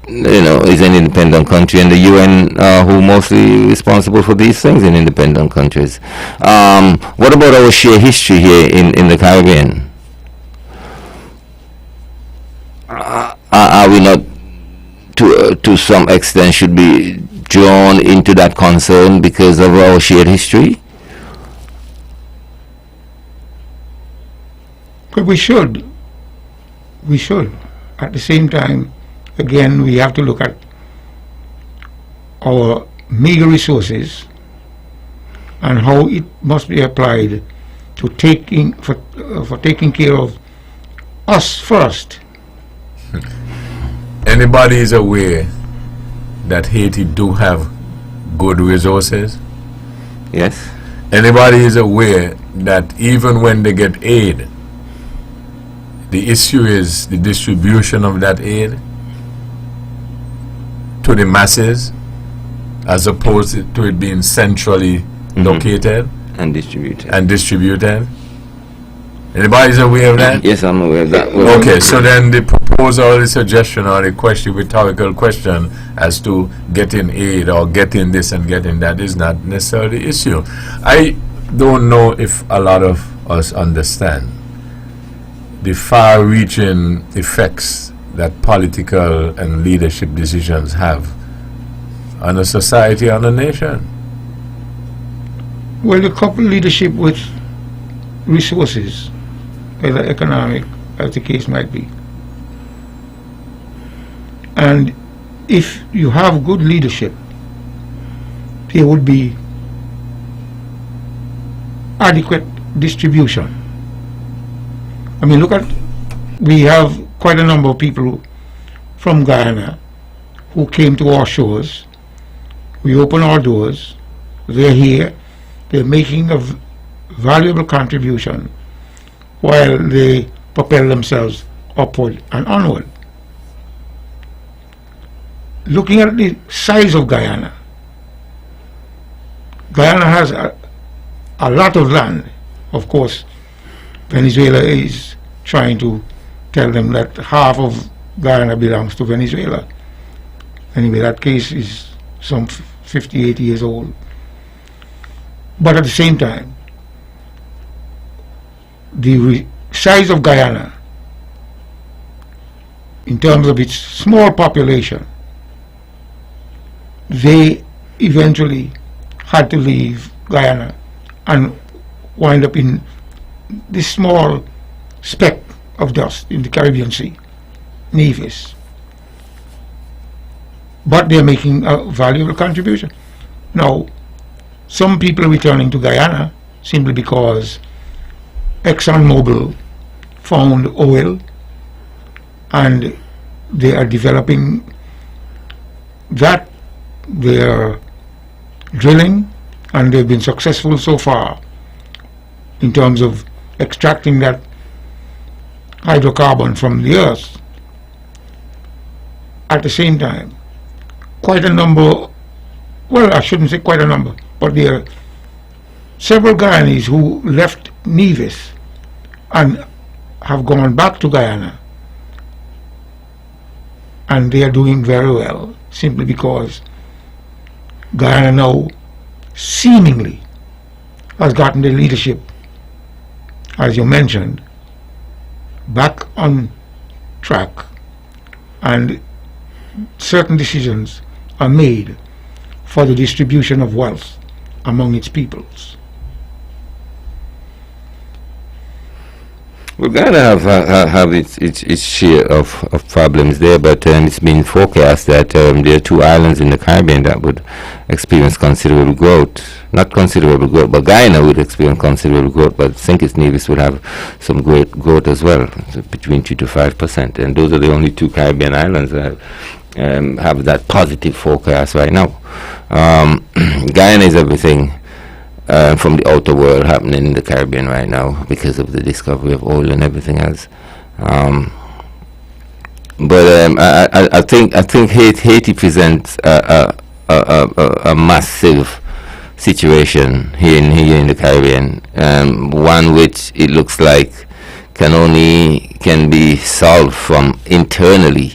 is an independent country, and the UN who mostly responsible for these things in independent countries. What about our shared history here in the Caribbean? Are we not, to some extent, should be drawn into that concern because of our shared history? But we should. At the same time, again, we have to look at our meager resources and how it must be applied to taking care of us first. Anybody is aware that Haiti do have good resources? Yes. Anybody is aware that even when they get aid, the issue is the distribution of that aid to the masses as opposed to it being centrally located And distributed. and distributed? Anybody is aware of that? Yes, I'm aware of that. Okay, so then the proposal, the suggestion, or the question, rhetorical question as to getting aid or getting this and getting that is not necessarily the issue. I don't know if a lot of us understand the far-reaching effects that political and leadership decisions have on a society, on a nation. Well, you couple leadership with resources, whether economic, as the case might be. And if you have good leadership, there would be adequate distribution. I mean, look at, we have quite a number of people from Guyana who came to our shores. We open our doors, they're here, they're making a valuable contribution while they propel themselves upward and onward. Looking at the size of Guyana, Guyana has a lot of land. Of course, Venezuela is trying to tell them that half of Guyana belongs to Venezuela. Anyway, that case is some 58 years old. But at the same time, the size of Guyana, in terms of its small population, they eventually had to leave Guyana and wind up in this small speck of dust in the Caribbean Sea, Nevis. But they're making a valuable contribution. Now, some people are returning to Guyana simply because ExxonMobil found oil and they are developing that. They are drilling and they've been successful so far in terms of extracting that hydrocarbon from the earth. At the same time, quite a number, well, I shouldn't say quite a number, but there are several Guyanese who left Nevis and have gone back to Guyana, and they are doing very well simply because Guyana now seemingly has gotten the leadership, as you mentioned, back on track, and certain decisions are made for the distribution of wealth among its peoples. We're going to have its share of problems there, but it's been forecast that there are two islands in the Caribbean that would experience considerable growth. Not considerable growth, but Guyana would experience considerable growth, but St. Kitts Nevis would have some great growth as well, so between 3 to 5%. And those are the only two Caribbean islands that have that positive forecast right now. Guyana is everything from the outer world happening in the Caribbean right now because of the discovery of oil and everything else. But I think Haiti presents a massive situation here in the Caribbean, one which it looks like can be solved from internally,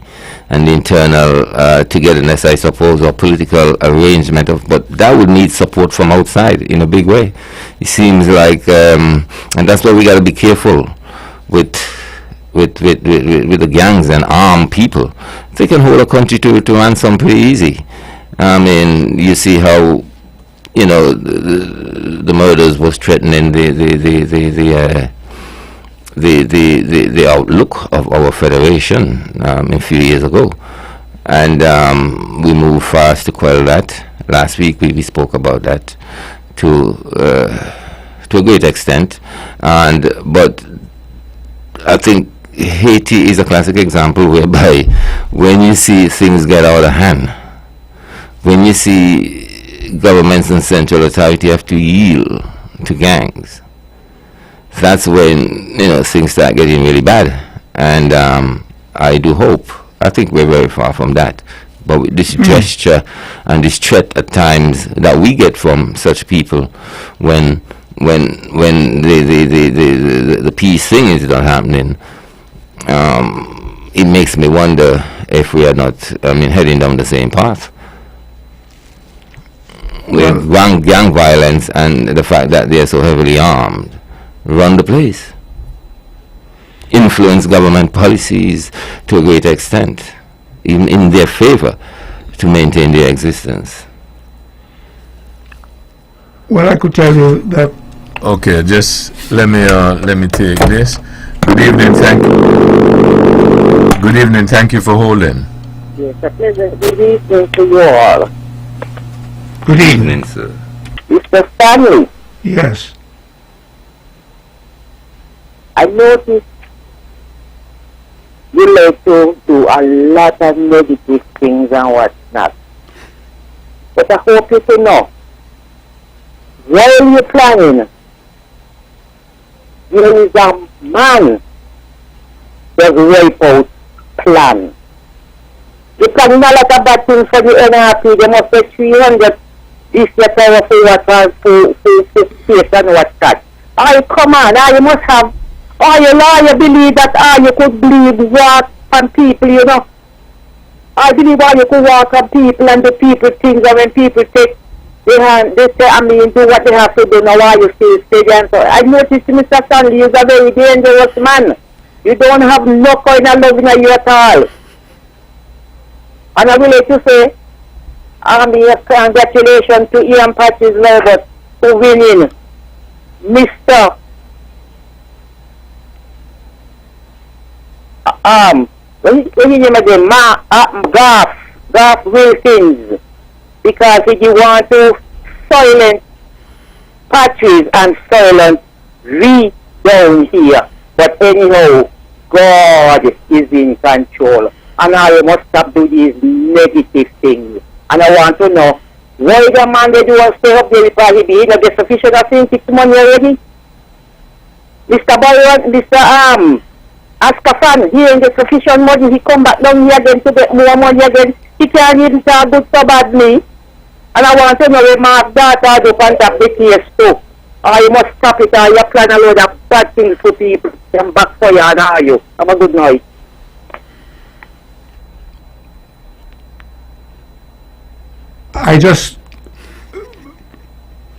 and internal togetherness, I suppose, or political arrangement but that would need support from outside in a big way. It seems like, and that's why we got to be careful with the gangs and armed people. They can hold a country to ransom pretty easy. I mean, you see how, you know, the murders was threatening the outlook of our federation a few years ago, and we moved fast to quell that. Last week we spoke about that to a great extent, but I think Haiti is a classic example whereby when you see things get out of hand, when you see governments and central authority have to yield to gangs, that's when things start getting really bad. And I do hope, I think we're very far from that, but with this gesture and this threat at times that we get from such people when the peace thing is not happening, it makes me wonder if we are not heading down the same path with gang violence and the fact that they are so heavily armed run the place, influence government policies to a great extent, even in their favor, to maintain their existence. Well, I could tell you that. Okay, just let me take this. Good evening, thank you for holding. Yes, a pleasant good evening to you all. Good evening, sir. Mr. Stanley, yes. I noticed you like to do a lot of negative things and whatnot. But I hope you to know, while you're planning, there is a man that wipe out plan. You're planning a lot of bad things for the NRP. They must say 300 this year for what for space and what's that. Oh, come on, you must have. Oh, you believe that you could bleed walk on people, I believe you could walk on people and the people things, and when people take their hand, they say, do what they have to do now, why you still stay there. And so I noticed Mr. Stanley is a very dangerous man. You don't have no kind of love in you at all. And I would like to say, congratulations to Ian Patches Herbert for winning Mr. What is his name again? Garth Wilkins, because he want to silence Patches and silence we down here. But anyhow, God is in control, and I must stop doing these negative things. And I want to know why the man they do and stay up there because he be not get sufficient of 6 money already. Mr. Byron, Mr. Ascafan, he ain't get sufficient money, he come back down here again to get more money again. He can't even talk good so badly. And I want to know if my daughter do contact the case too. Or you must stop it or you plan a load of bad things for people and backfire and all you. Have a good night. I just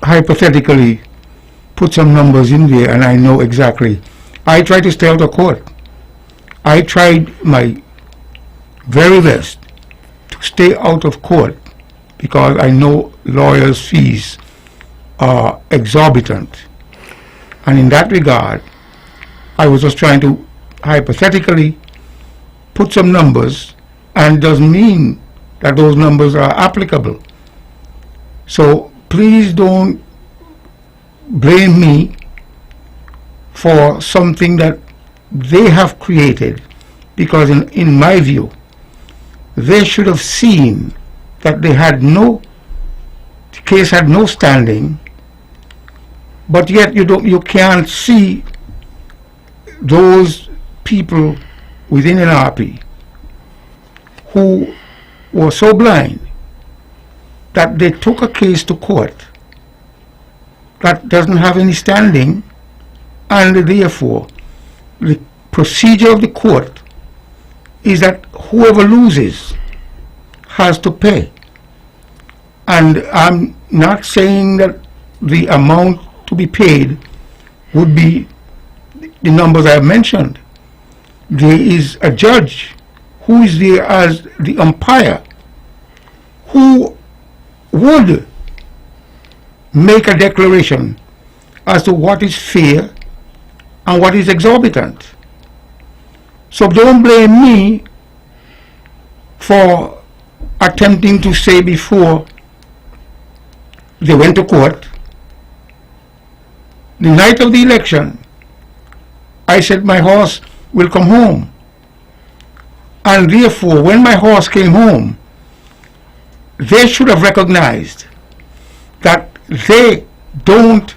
hypothetically put some numbers in there and I know exactly. I try to stay out of court. I tried my very best to stay out of court because I know lawyers' fees are exorbitant. And in that regard, I was just trying to hypothetically put some numbers, and it doesn't mean that those numbers are applicable. So please don't blame me for something that they have created, because in my view, they should have seen that the case had no standing, but yet you can't see those people within NRP who were so blind that they took a case to court that doesn't have any standing, and therefore the procedure of the court is that whoever loses has to pay. And I'm not saying that the amount to be paid would be the numbers I have mentioned. There is a judge who is there as the umpire who would make a declaration as to what is fair and what is exorbitant. So don't blame me for attempting to say before they went to court, the night of the election, I said my horse will come home. And therefore, when my horse came home, they should have recognized that they don't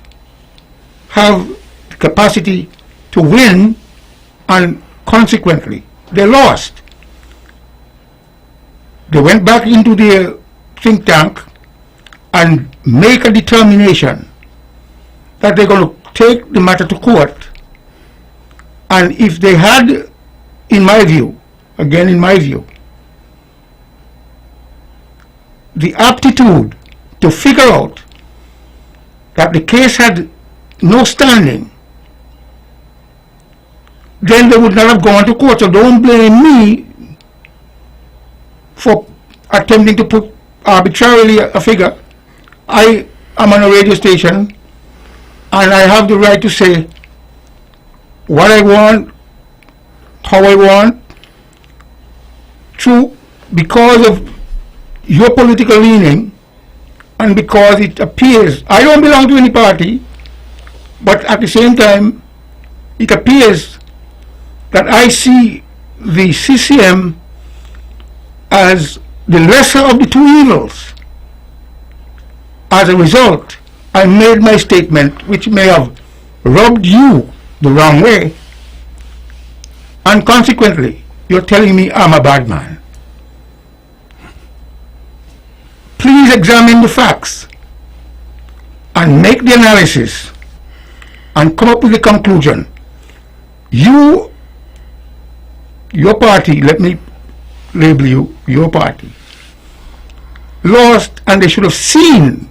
have the capacity to win, and consequently, they lost. They went back into their think tank and make a determination that they're going to take the matter to court. And if they had, in my view, the aptitude to figure out that the case had no standing, then they would not have gone to court. So don't blame me for attempting to put arbitrarily a figure. I am on a radio station and I have the right to say what I want, how I want. True, because of your political leaning and because it appears, I don't belong to any party, but at the same time, it appears that I see the CCM as the lesser of the two evils. As a result, I made my statement, which may have rubbed you the wrong way, and consequently, you're telling me I'm a bad man. Please examine the facts and make the analysis and come up with the conclusion. Your party, let me label you, your party, lost, and they should have seen.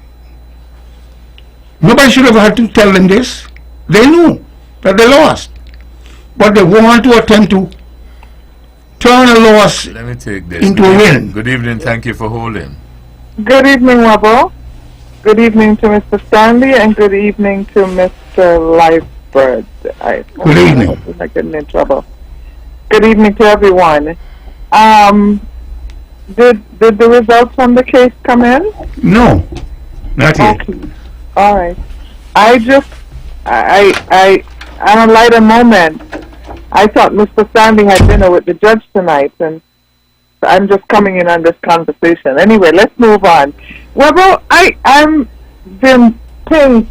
Nobody should have had to tell them this. They knew that they lost. But they want to attempt to turn a loss Let me take this. into a win. Good evening. Thank you for holding. Good evening, Webbo. Good evening to Mr. Stanley, and good evening to Mr. Lifebird. Good evening. I'm not getting in trouble. Good evening to everyone. Did the results from the case come in? No, not yet. Okay. All right. On a lighter moment, I thought Mr. Stanley had dinner with the judge tonight, and I'm just coming in on this conversation. Anyway, let's move on. Well, I'm been paying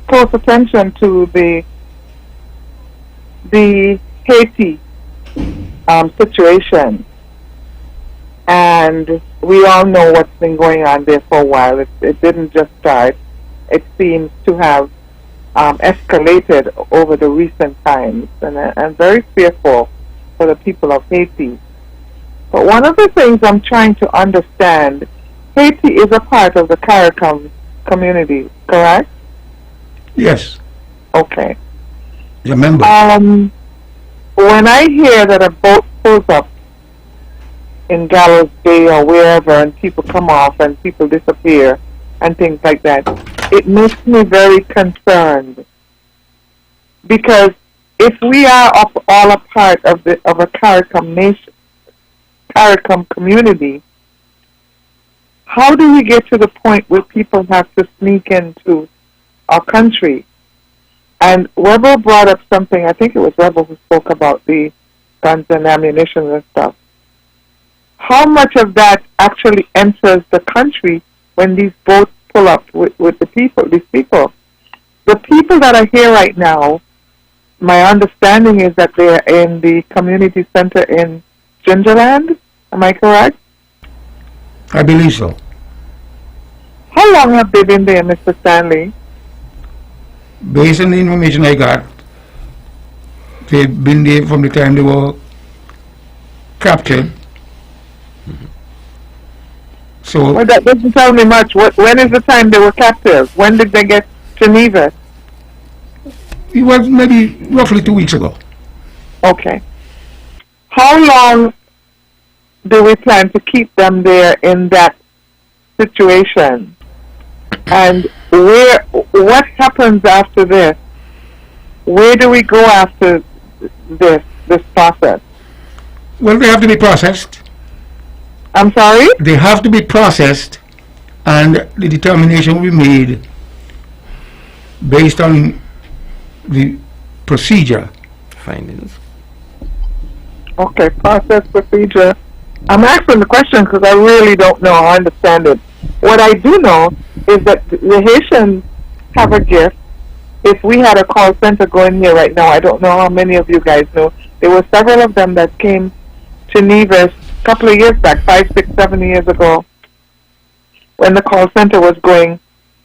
close attention to the Haiti situation, and we all know what's been going on there for a while. It didn't just start. It seems to have escalated over the recent times, and I'm very fearful for the people of Haiti. But one of the things I'm trying to understand, Haiti is a part of the CARICOM community, correct? Yes. Okay. Remember. When I hear that a boat pulls up in Gallows Bay or wherever, and people come off and people disappear and things like that, it makes me very concerned. Because if we are all a part of a CARICOM nation, CARICOM community, how do we get to the point where people have to sneak into our country? And Webbo brought up something, I think it was Webbo who spoke about the guns and ammunition and stuff. How much of that actually enters the country when these boats pull up with the people, these people? The people that are here right now, my understanding is that they're in the community center in Gingerland. Am I correct? I believe so. How long have they been there, Mr. Stanley? Based on the information I got, they've been there from the time they were captured. So, Well, that doesn't tell me much. When is the time they were captive? When did they get Geneva? it was maybe roughly 2 weeks ago. Okay. How long do we plan to keep them there in that situation? And what happens after this? Where do we go after this process? Well, they have to be processed. I'm sorry? They have to be processed, and the determination will be made based on the procedure Findings. Okay, process procedure. I'm asking the question because I really don't know. I understand it. What I do know is that the Haitians have a gift. If we had a call center going here right now, I don't know how many of you guys know. There were several of them that came to Nevis a couple of years back, 5, 6, 7 years ago, when the call center was going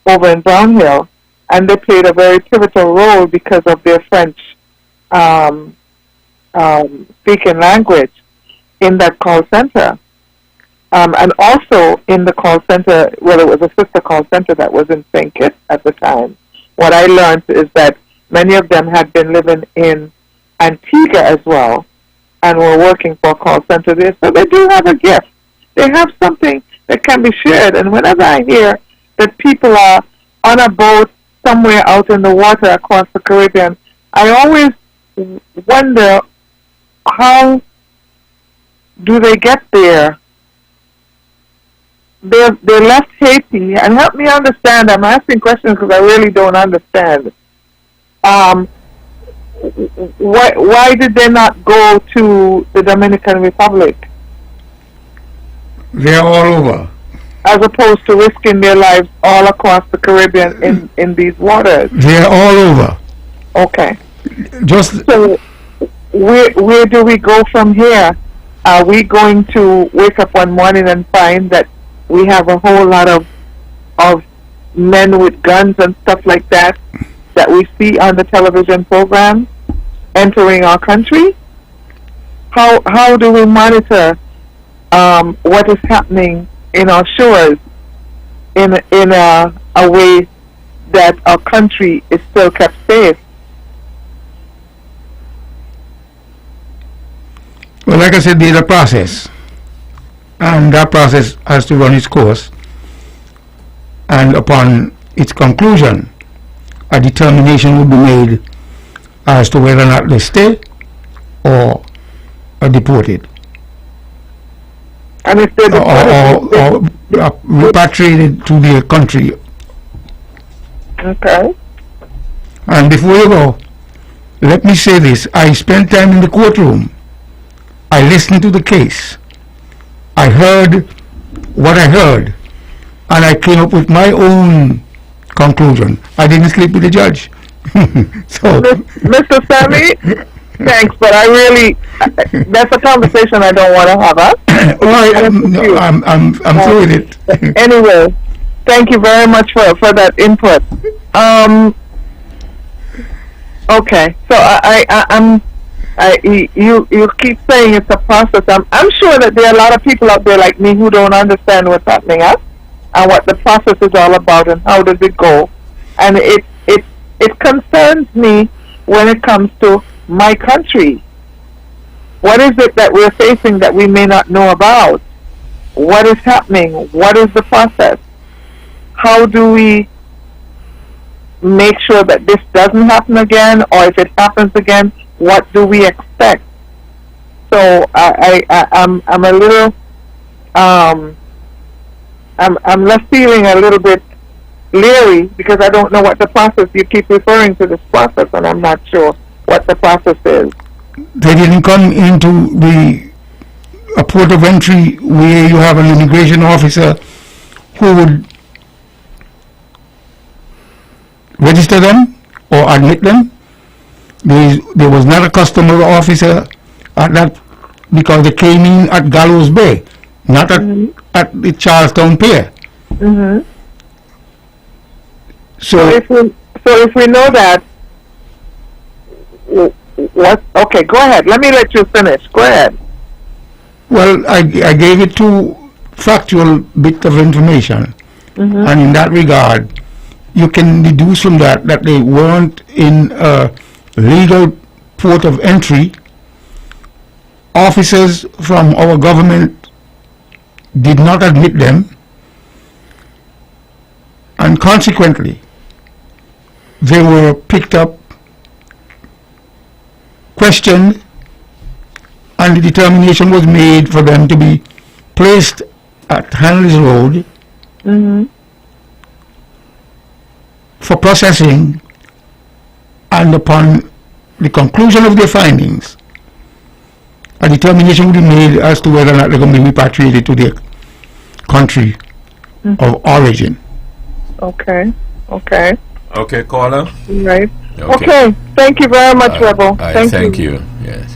over in Brownhill, and they played a very pivotal role because of their French speaking language in that call center. And also in the call center, well, it was a sister call center that was in St. Kitts at the time. What I learned is that many of them had been living in Antigua as well and were working for a call center there. So they do have a gift. They have something that can be shared. And whenever I hear that people are on a boat somewhere out in the water across the Caribbean, I always wonder, how do they get there? They left Haiti, and help me understand. I'm asking questions because I really don't understand. Why did they not go to the Dominican Republic? They're all over. As opposed to risking their lives all across the Caribbean in these waters. They're all over. Okay. Just so, where do we go from here? Are we going to wake up one morning and find that we have a whole lot of men with guns and stuff like that we see on the television program entering our country? How do we monitor what is happening in our shores in a way that our country is still kept safe? Well, like I said, there's a process, and that process has to run its course, and upon its conclusion, a determination will be made as to whether or not they stay or are deported. And if they're deported, or repatriated to their country. Okay. And before you go, let me say this. I spent time in the courtroom. I listened to the case. I heard what I heard, and I came up with my own conclusion. I didn't sleep with the judge. So, Mr. Sammy, thanks, but I really, that's a conversation I don't want to have, huh? I'm through with it. Anyway, thank you very much for that input. Okay, so you keep saying it's a process. I'm sure that there are a lot of people out there like me who don't understand what's happening and what the process is all about and how does it go. And it concerns me when it comes to my country. What is it that we're facing that we may not know about? What is happening? What is the process? How do we make sure that this doesn't happen again, or if it happens again, what do we expect? So I'm a little I'm left feeling a little bit leery because I don't know what the process. You keep referring to this process, and I'm not sure what the process is. They didn't come into a port of entry where you have an immigration officer who would register them or admit them. There was not a customer officer at that, because they came in at Gallows Bay, not at the Charlestown Pier. Mm-hmm. So if we know that, what? Okay, go ahead. Let me let you finish. Go ahead. Well, I gave it two factual bit of information, and in that regard, you can deduce from that they weren't in a legal port of entry. Officers from our government did not admit them, and consequently, they were picked up, questioned, and the determination was made for them to be placed at Hanley's Road for processing, and upon the conclusion of their findings, a determination will be made as to whether or not they're going to be repatriated to their country of origin. Okay. Okay. Okay, caller. Right. Okay. Thank you very much, Webbo. Thank you. Yes.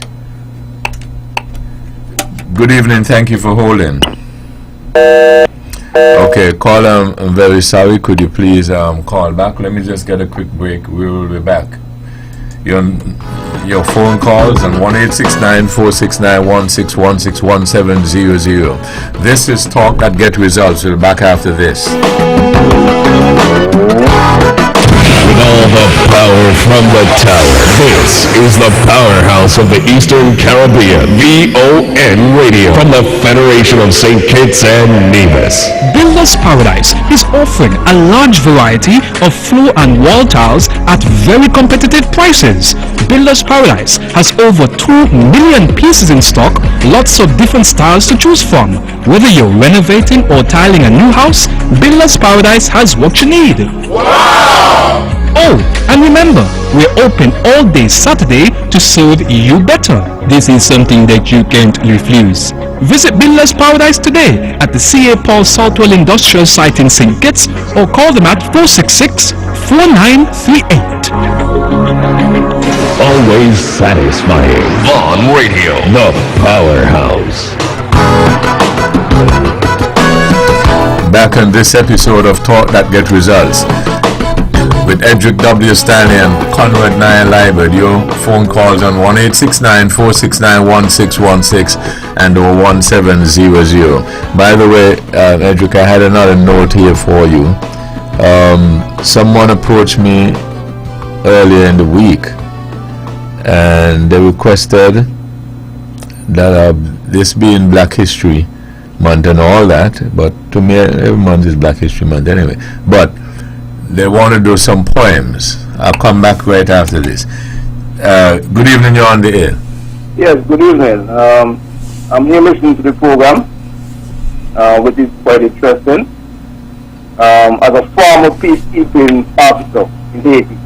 Good evening. Thank you for holding. Okay, caller, I'm very sorry. Could you please call back? Let me just get a quick break. We will be back. Your phone calls on 1-869-469-1616-1700. This is Talk That Get Results. We'll be back after this. With all the power from the tower, this is the powerhouse of the Eastern Caribbean, VON Radio, from the Federation of St. Kitts and Nevis. Builder's Paradise is offering a large variety of floor and wall tiles at very competitive prices. Builder's Paradise has over 2 million pieces in stock, lots of different styles to choose from. Whether you're renovating or tiling a new house, Builder's Paradise has what you need. Wow! Oh, and remember, we're open all day Saturday to serve you better. This is something that you can't refuse. Visit Builder's Paradise today at the C.A. Paul Southwell Industrial Site in St. Kitts or call them at 466-4938. Always satisfying. VON Radio, the powerhouse. Back on this episode of Talk That Get Results with Edric W. Stanley and Conrad Nye Liebert. Your phone calls on 1-869-469-1616 and 01700. By the way, Edric, I had another note here for you. Someone approached me earlier in the week and they requested that this being Black History Month and all that, but to me every month is Black History Month anyway, but they want to do some poems. I'll come back right after this. Good evening, you're on the air. Yes, good evening. I'm here listening to the program, which is quite interesting. As a former peacekeeping officer in Haiti,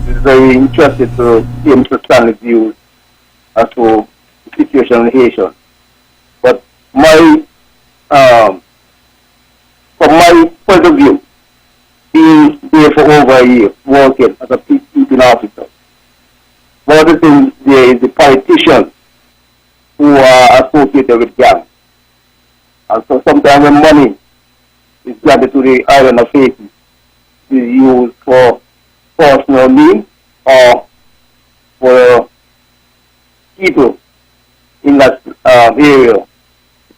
it's very interested to hear Mr. Stanley's views as to the situation in Haiti. But from my point of view, being there for over a year, working as a peacekeeping officer, one of the things there is the politicians who are associated with gangs. And so sometimes when money is granted to the island of Haiti, it is used for personal means or for people in that area,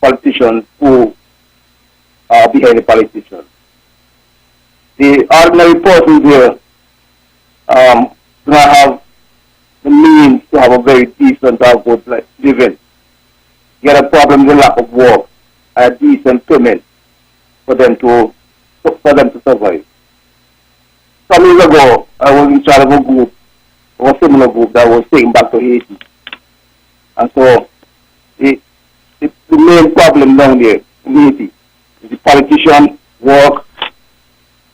politicians who are behind the politicians. The ordinary person there do not have the means to have a very decent or good living. You get a problem with the lack of work, a decent payment for them to survive. Some years ago, I was in charge of a group, or a similar group that was taken back to Haiti. And so the main problem down there in Haiti is the politician, work,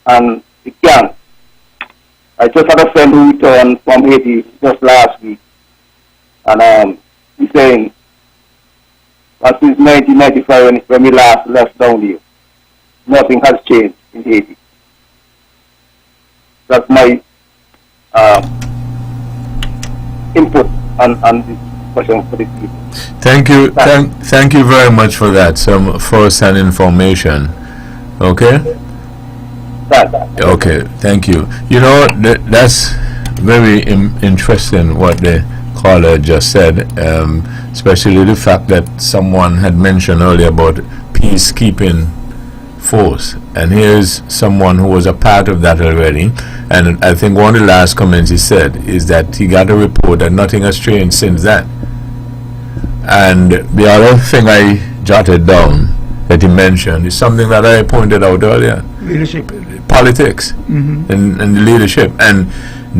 and the gang. I just had a friend who returned from Haiti just last week, and he's saying that since 1995 when we last left down here, nothing has changed in Haiti. That's my input on this question for this people. Thank you. Thank you very much for that. Some first-hand information. Okay. Okay. Thank you. You know that's very interesting what the caller just said, especially the fact that someone had mentioned earlier about peacekeeping force, and here's someone who was a part of that already. And I think one of the last comments he said is that he got a report that nothing has changed since that. And the other thing I jotted down that he mentioned is something that I pointed out earlier: Leadership, politics, and leadership. And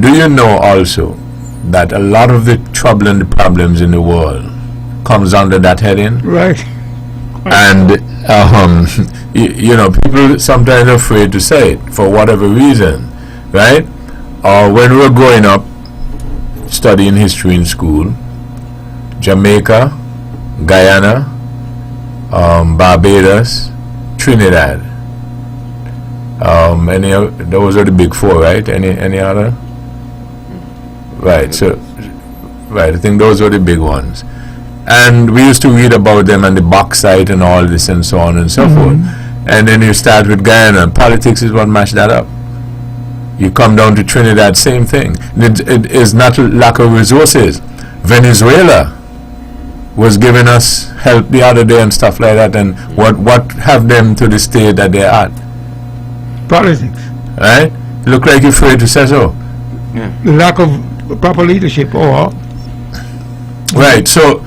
do you know also that a lot of the trouble and the problems in the world comes under that heading? right? And you know, people sometimes are afraid to say it for whatever reason, right? Or when we were growing up studying history in school, Jamaica, Guyana, Barbados, Trinidad. Those are the big four, right? Any other? Right. So, right. I think those were the big ones. And we used to read about them and the bauxite and all this and so on and so forth. And then you start with Guyana. Politics is what mashed that up. You come down to Trinidad, same thing. It is not lack of resources. Venezuela was giving us help the other day and stuff like that. And what have them to the state that they're at? Politics. Right? Look like you're afraid to say so. The lack of proper leadership, or right. So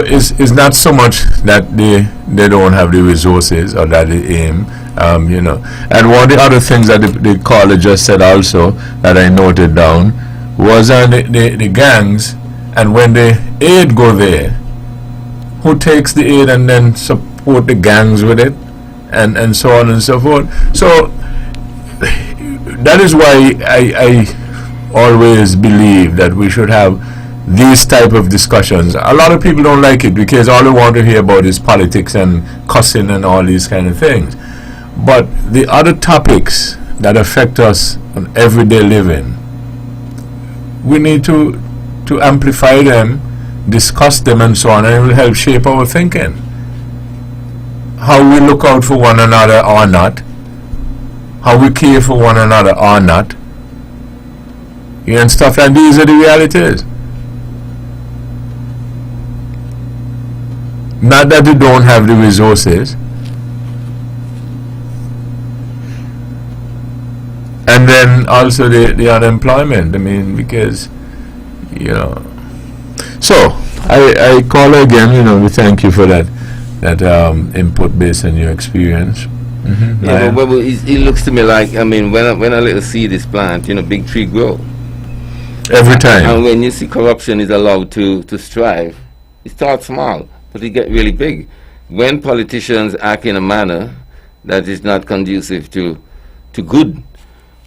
it's not so much that they don't have the resources or that they aim, And one of the other things that the caller just said also that I noted down was the gangs, and when the aid go there, who takes the aid and then support the gangs with it, and so on and so forth. So that is why I always believe that we should have these type of discussions. A lot of people don't like it because all they want to hear about is politics and cussing and all these kind of things. But the other topics that affect us on everyday living, we need to amplify them, discuss them and so on, and it will help shape our thinking. How we look out for one another or not, how we care for one another or not, and stuff like these are the realities. Not that they don't have the resources. And then also the unemployment. I mean, because, So, I call again, we thank you for that input based on your experience. Yeah, but it looks to me like, when a little seed is planted, big tree grow. Every time. And when you see corruption is allowed to strive, it starts small, but it get really big. When politicians act in a manner that is not conducive to good,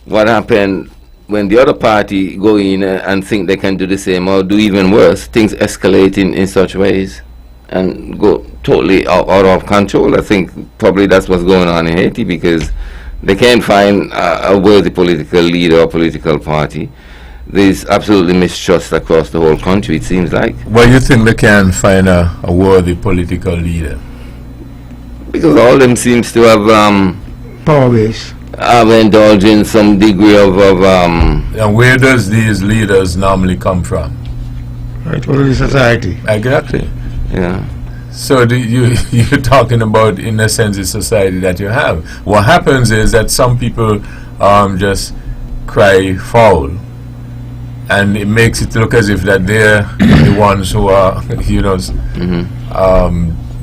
what happened when the other party go in and think they can do the same or do even worse, things escalate in such ways and go totally out of control. I think probably that's what's going on in Haiti because they can't find a worthy political leader or political party. There's absolutely mistrust across the whole country, it seems like. Why do you think they can't find a worthy political leader? Because all of them seems to have power base. Have indulged in some degree of And where does these leaders normally come from? Right, well, the society. Exactly. Yeah. So you're talking about, in a sense, the society that you have. What happens is that some people just cry foul, and it makes it look as if that they're the ones who are,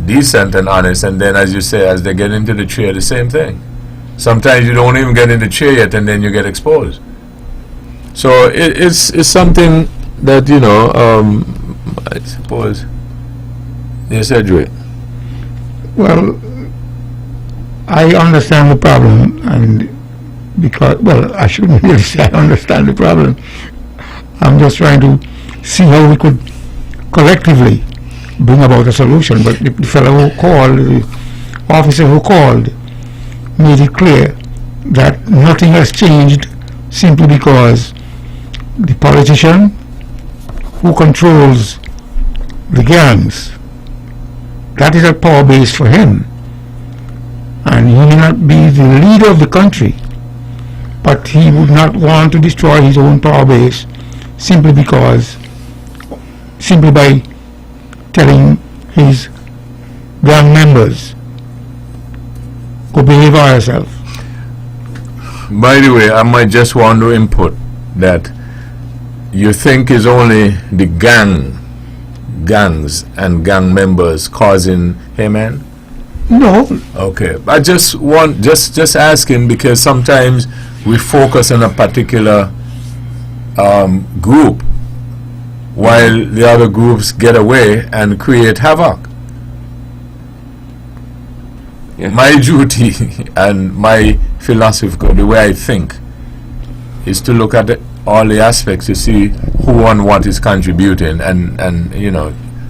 decent and honest. And then, as you say, as they get into the chair, the same thing. Sometimes you don't even get in the chair yet, and then you get exposed. So it's something that I suppose. Yes, Edward. Well, I understand the problem, and I shouldn't really say I understand the problem. I'm just trying to see how we could collectively bring about a solution. But the fellow who called, the officer who called, made it clear that nothing has changed simply because the politician who controls the gangs, that is a power base for him. And he may not be the leader of the country, but he would not want to destroy his own power base simply by telling his gang members, go behave yourself. By the way, I might just want to input that you think is only the gangs and gang members causing Haman? No. Okay. I just want just asking because sometimes we focus on a particular group while the other groups get away and create havoc. Yeah. My duty and my philosophy, the way I think, is to look at all the aspects to see who and what is contributing and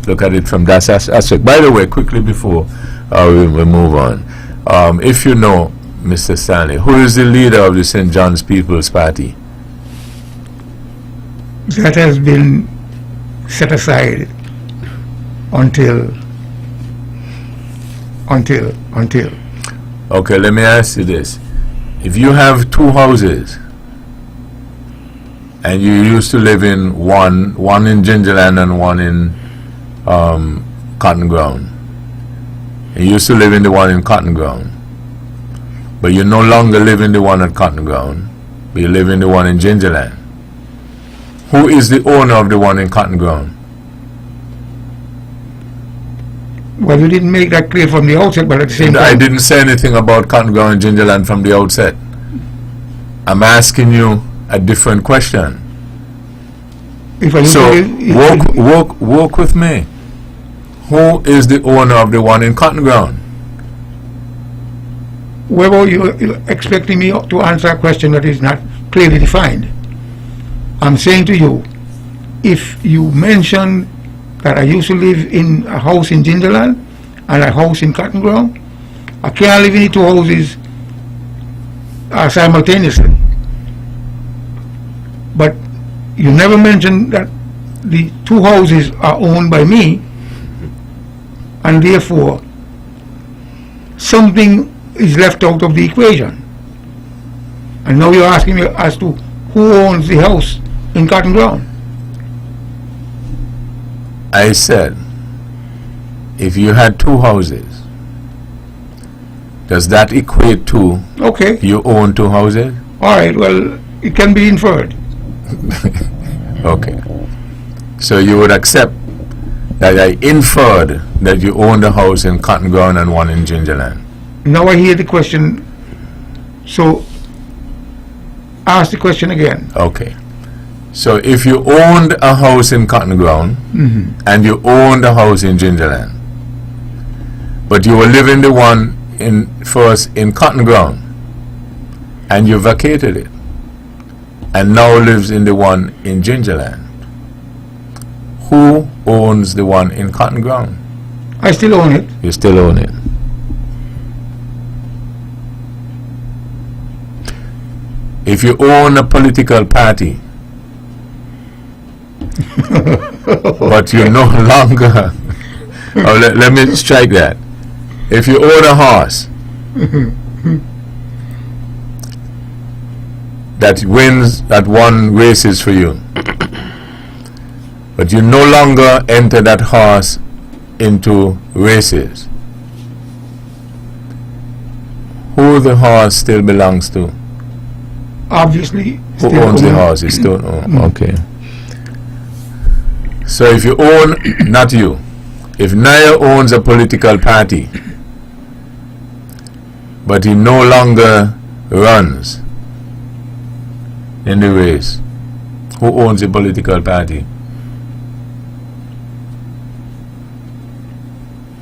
look at it from that aspect. By the way, quickly before we move on, if you know, Mr. Stanley, who is the leader of the St. John's People's Party? That has been set aside until. Okay, let me ask you this. If you have two houses and you used to live in one in Gingerland and one in Cotton Ground, and you used to live in the one in Cotton Ground, but you no longer live in the one at Cotton Ground, but you live in the one in Gingerland, who is the owner of the one in Cotton Ground? Well, you didn't make that clear from the outset, but at the same time... I didn't say anything about Cotton Ground and Gingerland from the outset. I'm asking you a different question. So, walk with me. Who is the owner of the one in Cotton Ground? Webbo, you're expecting me to answer a question that is not clearly defined. I'm saying to you, if you mention that I used to live in a house in Gingerland and a house in Cotton Ground, I can't live in the two houses simultaneously. But you never mentioned that the two houses are owned by me, and therefore something is left out of the equation. And now you're asking me as to who owns the house in Cotton Ground. I said, if you had two houses, does that equate to you own two houses? All right, well, it can be inferred. Okay. So you would accept that I inferred that you owned a house in Cotton Ground and one in Gingerland. Now I hear the question, so ask the question again. Okay. So if you owned a house in Cotton Ground and you owned a house in Gingerland, but you were living the one first in Cotton Ground and you vacated it and now lives in the one in Gingerland, who owns the one in Cotton Ground? I still own it. You still own it. If you own a political party but you no longer let me strike that. If you own a horse that won races for you, but you no longer enter that horse into races, who the horse still belongs to? Obviously. Who owns the horse? It's still owned. Okay. So if you own, not you, if Naya owns a political party, but he no longer runs in the race, who owns the political party?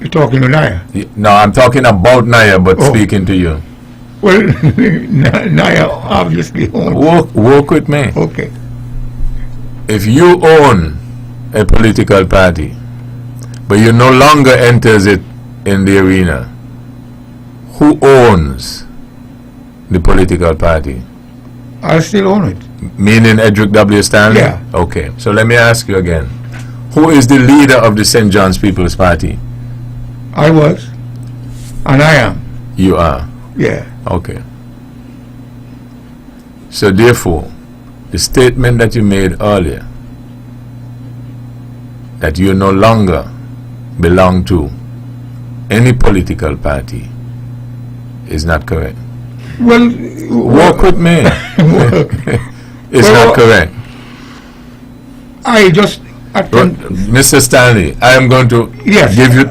You're talking to Naya? No, I'm talking about Naya, but speaking to you. Well, Naya obviously owns. Walk with me. Okay. If you own a political party, but you no longer enters it in the arena, who owns the political party? I still own it. Meaning Edric W. Stanley? Yeah. Okay, so let me ask you again. Who is the leader of the St. John's People's Party? I was, and I am. You are? Yeah. Okay. So therefore, the statement that you made earlier, that you no longer belong to any political party, is not correct. Well, walk with me. It's not correct. I just Mr. Stanley, I am going to give you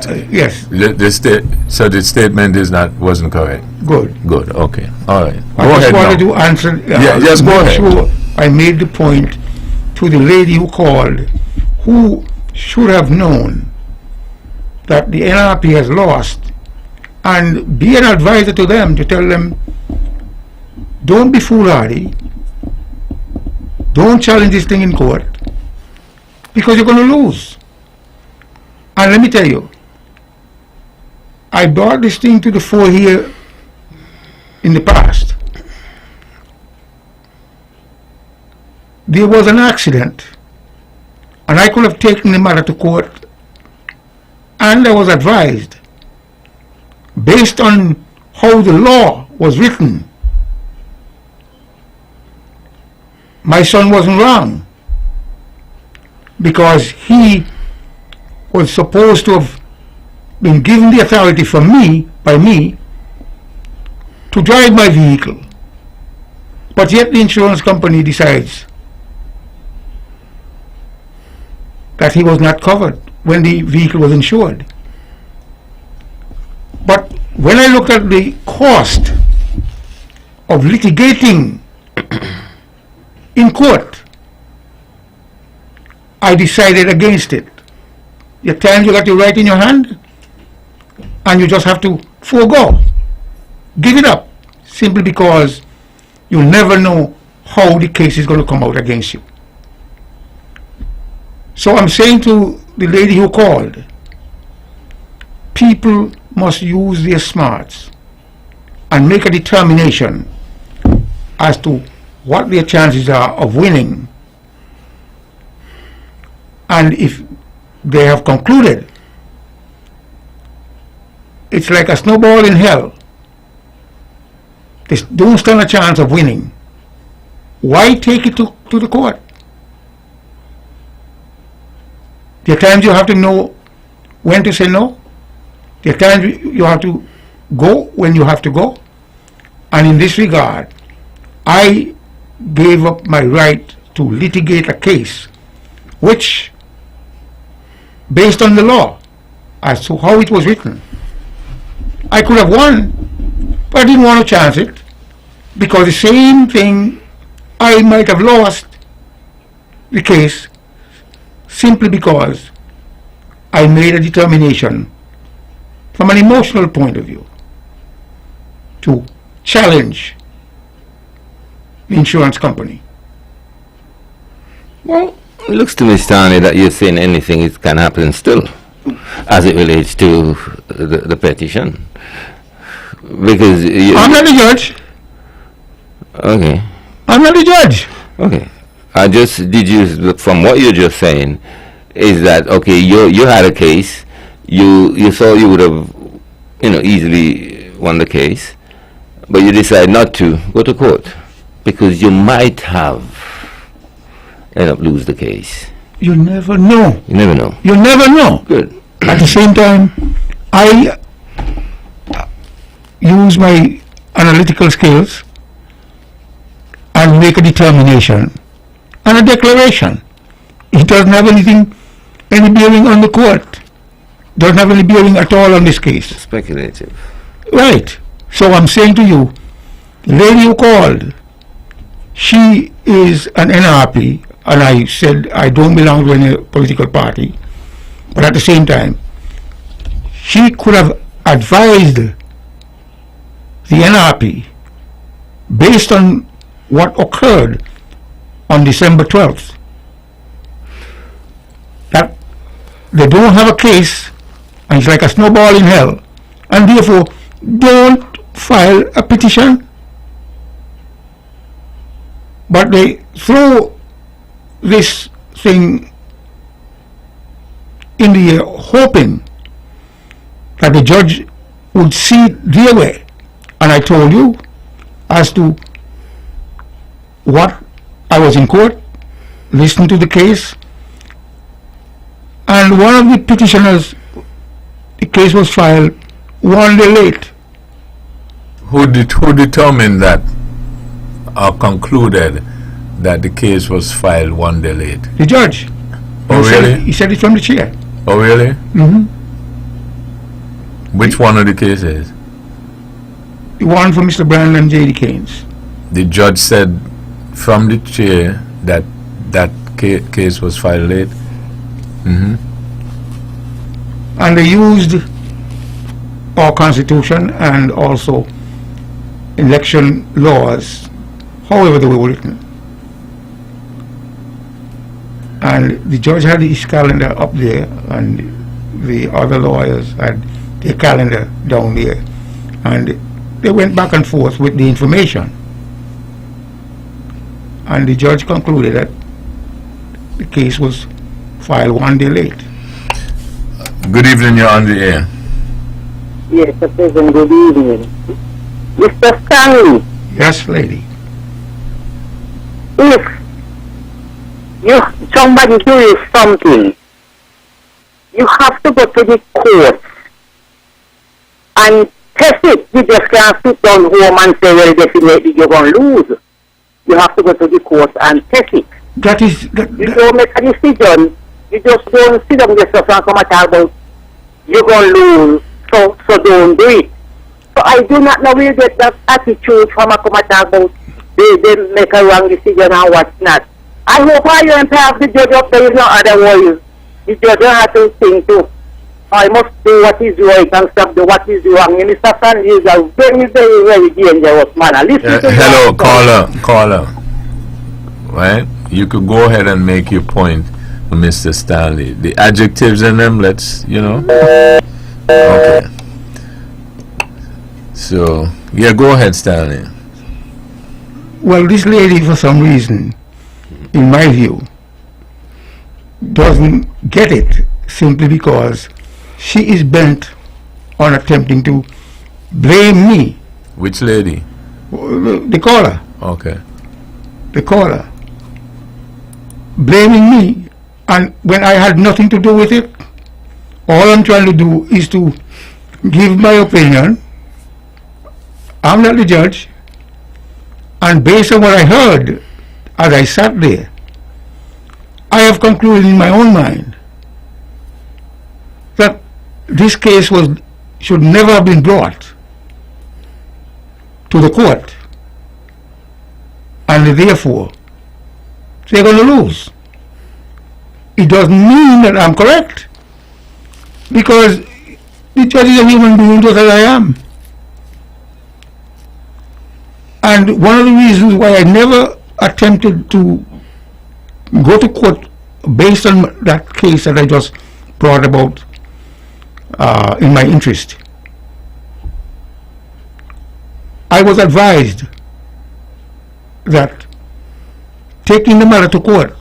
so the statement wasn't correct. Good. Okay. All right. I just wanted to answer. Just go ahead. Sure I made the point to the lady who called, who should have known that the NRP has lost, and be an advisor to them, to tell them, don't be foolhardy, don't challenge this thing in court, because you're going to lose. And let me tell you, I brought this thing to the fore here in the past. There was an accident, and I could have taken the matter to court, and I was advised, based on how the law was written, my son wasn't wrong, because he was supposed to have been given the authority by me, to drive my vehicle. But yet the insurance company decides that he was not covered when the vehicle was insured. But when I looked at the cost of litigating in court, I decided against it. At times you got your right in your hand, and you just have to forego, give it up, simply because you never know how the case is going to come out against you. So I'm saying to the lady who called, people must use their smarts and make a determination as to what their chances are of winning. And if they have concluded it's like a snowball in hell, they don't stand a chance of winning, why take it to the court? There are times you have to know when to say no. There are times you have to go when you have to go. And in this regard, I gave up my right to litigate a case which, based on the law, as to how it was written, I could have won, but I didn't want to chance it, because the same thing, I might have lost the case simply because I made a determination from an emotional point of view to challenge the insurance company. Well, it looks to me, Stanley, that you're saying anything can happen still, as it relates to the petition. Because I'm not a judge. Okay. I'm not a judge. Okay. From what you're just saying, is that, okay, you had a case, you thought you would have, easily won the case, but you decided not to go to court, because you might have end up lose the case. You never know. You never know. You never know. Good. At the same time, I use my analytical skills and make a determination and a declaration. It doesn't have any bearing on the court. Doesn't have any bearing at all on this case. Speculative. Right. So I'm saying to you, the lady who called, she is an NRP, and I said I don't belong to any political party, but at the same time, she could have advised the NRP based on what occurred on December 12th, that they don't have a case and it's like a snowball in hell, and therefore don't file a petition. But they throw this thing in the air, hoping that the judge would see it their way. And I told you as to what I was in court, listening to the case, and one of the petitioners, the case was filed one day late. Who determined that or concluded that the case was filed one day late? The judge. Oh, really? He said it from the chair. Oh, really? Mm-hmm. Which one of the cases? The one for Mr. Brandon J.D. Keynes. The judge said from the chair that case was filed late? Mm-hmm. And they used our constitution and also election laws, however they were written. And the judge had his calendar up there, and the other lawyers had their calendar down there, and they went back and forth with the information. And the judge concluded that the case was filed one day late. Good evening, you're on the air. Yes, Mr. President, good evening. Mr. Stanley, Yes, lady. if somebody do you something, you have to go to the court and test it. You just can't sit down home and say, well, definitely you're going to lose. You have to go to the court and test it. That is... You don't make a decision. You just don't sit down yourself and come and talk about you're going to lose, so don't do it. So I do not know where you get that attitude from a come and talk about they make a wrong decision and what's not. I hope I don't have the judge up there, not otherwise. The judge don't have to think too. I must do what is right and stop the what is wrong. And Mr. Stanley is a very, very, very dangerous man. Listen to Hello, caller. Right? You could go ahead and make your point, Mr. Stanley. The adjectives in them, let's, Okay. So, yeah, go ahead, Stanley. Well, this lady, for some reason, in my view, doesn't get it simply because she is bent on attempting to blame me. Which lady? The caller. Okay. The caller. Blaming me, and when I had nothing to do with it, all I'm trying to do is to give my opinion. I'm not the judge, and based on what I heard as I sat there, I have concluded in my own mind that this case should never have been brought to the court, and therefore they're going to lose. It doesn't mean that I'm correct, because the judge is a human being just as I am. And one of the reasons why I never attempted to go to court based on that case that I just brought about in my interest, I was advised that taking the matter to court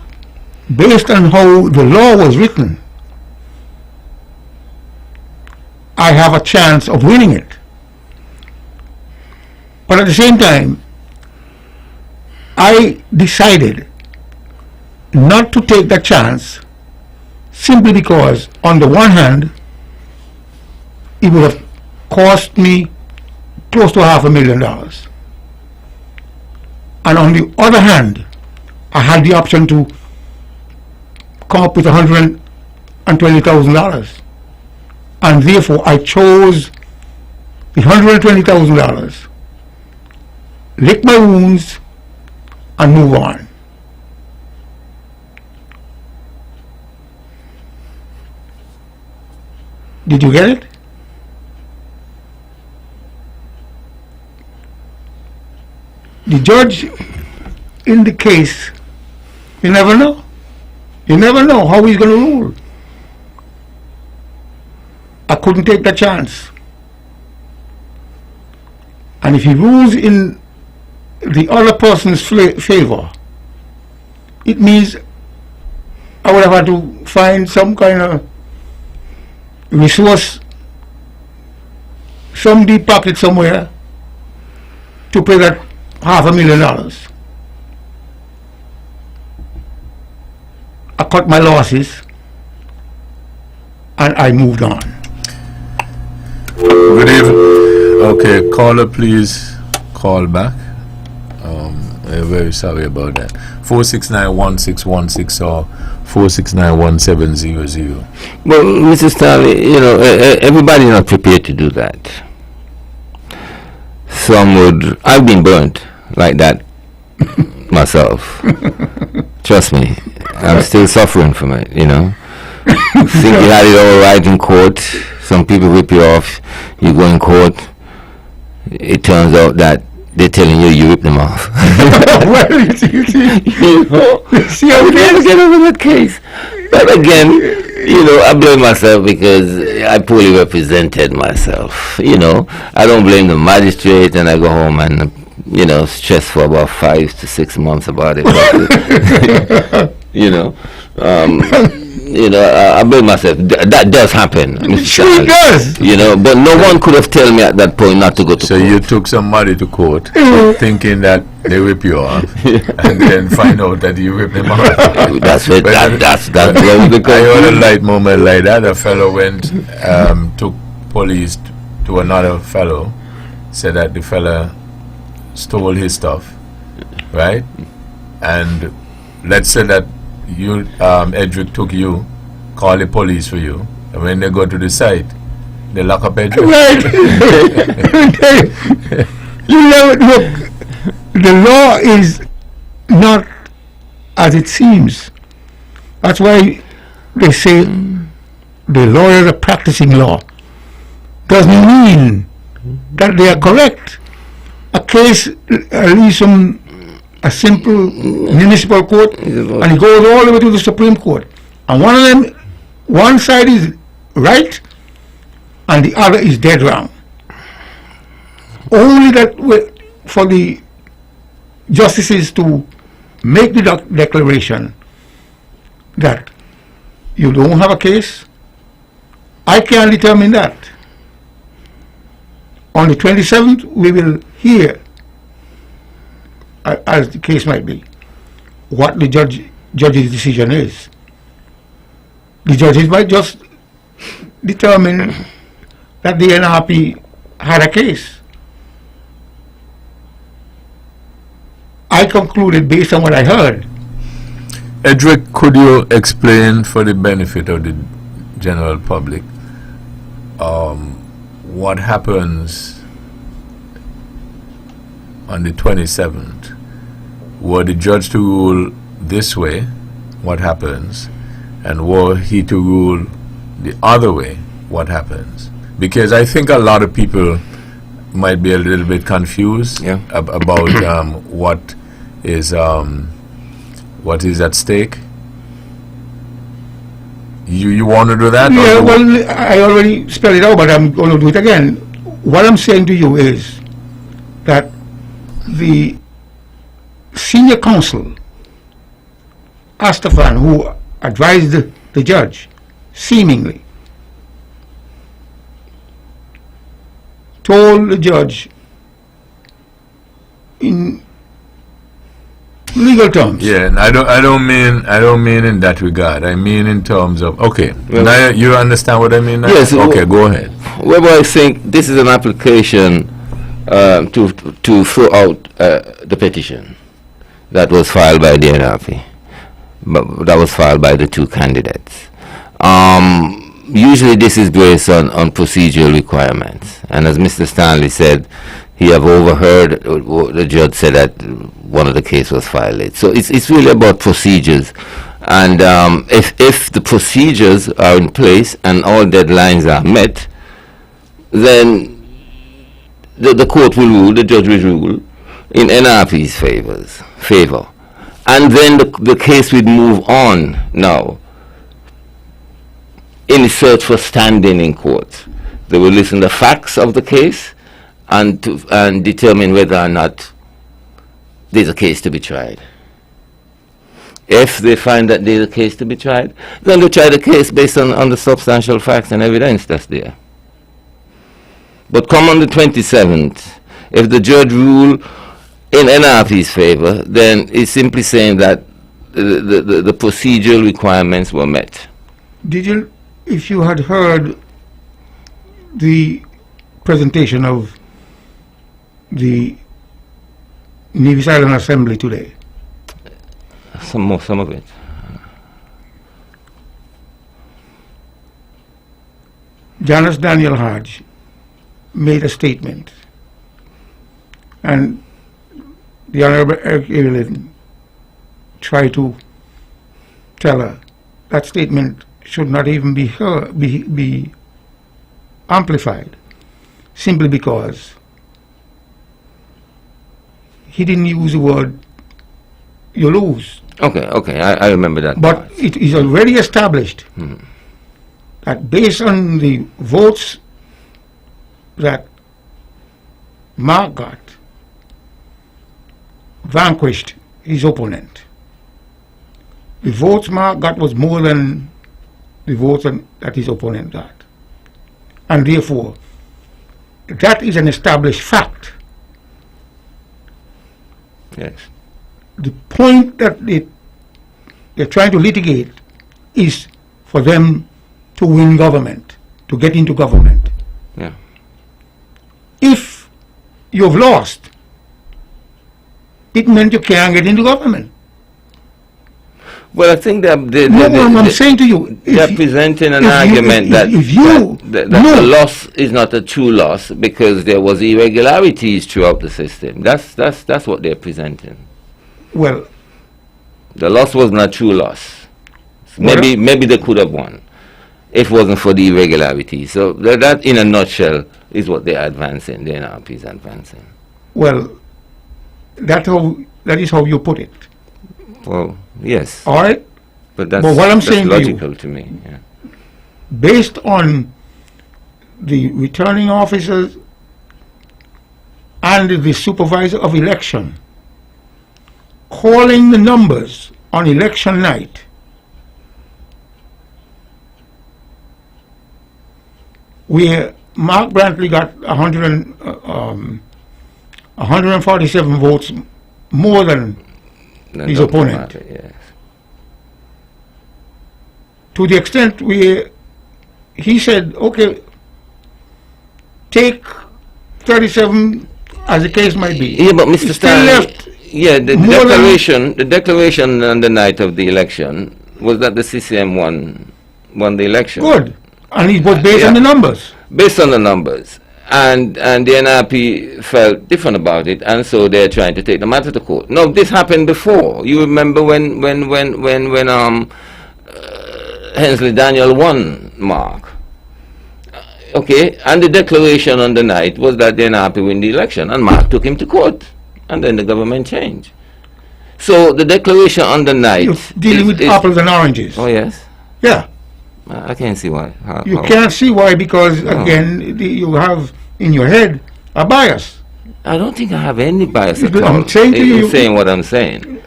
based on how the law was written, I have a chance of winning it. But at the same time, I decided not to take that chance simply because, on the one hand, it would have cost me close to $500,000. And on the other hand, I had the option to come up with $120,000. And therefore, I chose the $120,000, lick my wounds, and move on. Did you get it? The judge in the case, you never know. You never know how he's going to rule. I couldn't take that chance. And if he rules in the other person's favor, it means I would have had to find some kind of resource, some deep pocket somewhere to pay that $500,000. I cut my losses and I moved on. Good evening. Okay, caller, please call back. We're very sorry about that. 469-1616 or 469-1700. Well, Mr. Stanley, everybody not prepared to do that. I've been burnt like that myself. Trust me, I'm still suffering from it, Think you had it all right in court. Some people rip you off. You go in court. It turns out that they're telling you ripped them off. Well, you see how we never get over that case. But again, You know, I blame myself because I poorly represented myself. You know, I don't blame the magistrate, and I go home and, you know, stress for about 5 to 6 months about it. You know, I blame myself. That does happen. Mr. Sure Stanley. it does. You know, but no one could have told me at that point not to go to So court. you took somebody to court thinking that they whip you off and then find out that you whip them off. That's it. But That's where the I heard a light moment like that. A fellow went, took police to another fellow, said that the fella stole his stuff, right? And let's say that you, Edric took you, call the police for you, and when they go to the site, they lock up Edric. Right. You know, look, the law is not as it seems. That's why they say the lawyers are practicing law. Doesn't mean that they are correct. A case leaves from a simple municipal court and it goes all the way to the Supreme Court. And one of them, one side is right and the other is dead wrong. Only that for the justices to make the declaration that you don't have a case, I can't determine that. On the 27th, we will hear, as the case might be, what the judge's decision is. The judges might just determine that the NRP had a case. I concluded based on what I heard. Edric, could you explain for the benefit of the general public what happens on the 27th? Were the judge to rule this way, what happens? And were he to rule the other way, what happens? Because I think a lot of people might be a little bit confused about what is at stake. You want to do that? Yeah, well, I already spelled it out, but I'm going to do it again. What I'm saying to you is that the senior counsel, Astafan, who advised the judge, seemingly told the judge in legal terms. Yeah, and I don't mean in that regard. I mean in terms of now you understand what I mean now? Yes. Okay, go ahead. Webbo, I think this is an application to throw out the petition that was filed by the NRP, but that was filed by the two candidates. Usually this is based on procedural requirements, and as Mr. Stanley said, he have overheard the judge said that one of the case was filed late. So it's really about procedures, and if the procedures are in place and all deadlines are met, then the court will rule, the judge will rule in NRP's favor, and then the case will move on now in search for standing in court. They will listen to the facts of the case and determine whether or not there's a case to be tried. If they find that there's a case to be tried, then they try the case based on the substantial facts and evidence that's there. But come on the 27th, if the judge rule in NRP's favor, then it's simply saying that the procedural requirements were met. Did you, if you had heard the presentation of the Nevis Island Assembly today? Some of it. Janice Daniel Hodge made a statement, and the Honorable Eric Evelyn tried to tell her that statement should not even be heard, be amplified, simply because he didn't use the word "you lose." Okay, I remember that. But it is already established that based on the votes that Mark got, vanquished his opponent. The votes Mark got was more than the votes that his opponent got. And therefore, that is an established fact. Yes. The point that they're trying to litigate is for them to win government, to get into government. Yeah. If you've lost, it meant you can't get into government. Well, I think that I'm saying to you, they're presenting an argument that the loss is not a true loss because there was irregularities throughout the system. That's what they're presenting. Well, the loss was not a true loss. Maybe they could have won if it wasn't for the irregularities. So that, in a nutshell, is what they're advancing. The NRP is advancing. Well, that is how you put it. Well, yes. All right. But that's what I'm saying logical to me. Yeah. Based on the returning officers and the supervisor of election calling the numbers on election night, where Mark Brantley got 147 votes more than his opponent. Yes. To the extent where he said, okay, take 37 as the case might be. Yeah, but Mr. Stanley, the declaration on the night of the election was that the CCM won the election. Good. And it was based on the numbers. Based on the numbers. And the NRP felt different about it, and so they're trying to take the matter to court. No, this happened before. You remember when Hensley Daniel won Mark. Okay, and the declaration on the night was that the NRP win the election, and Mark took him to court, and then the government changed. So the declaration on the night... You're dealing with apples and oranges. Oh, yes? Yeah. I can't see why. You can't see why because, again, you have in your head a bias. I don't think I have any bias at all. I'm saying to you... saying what I'm saying.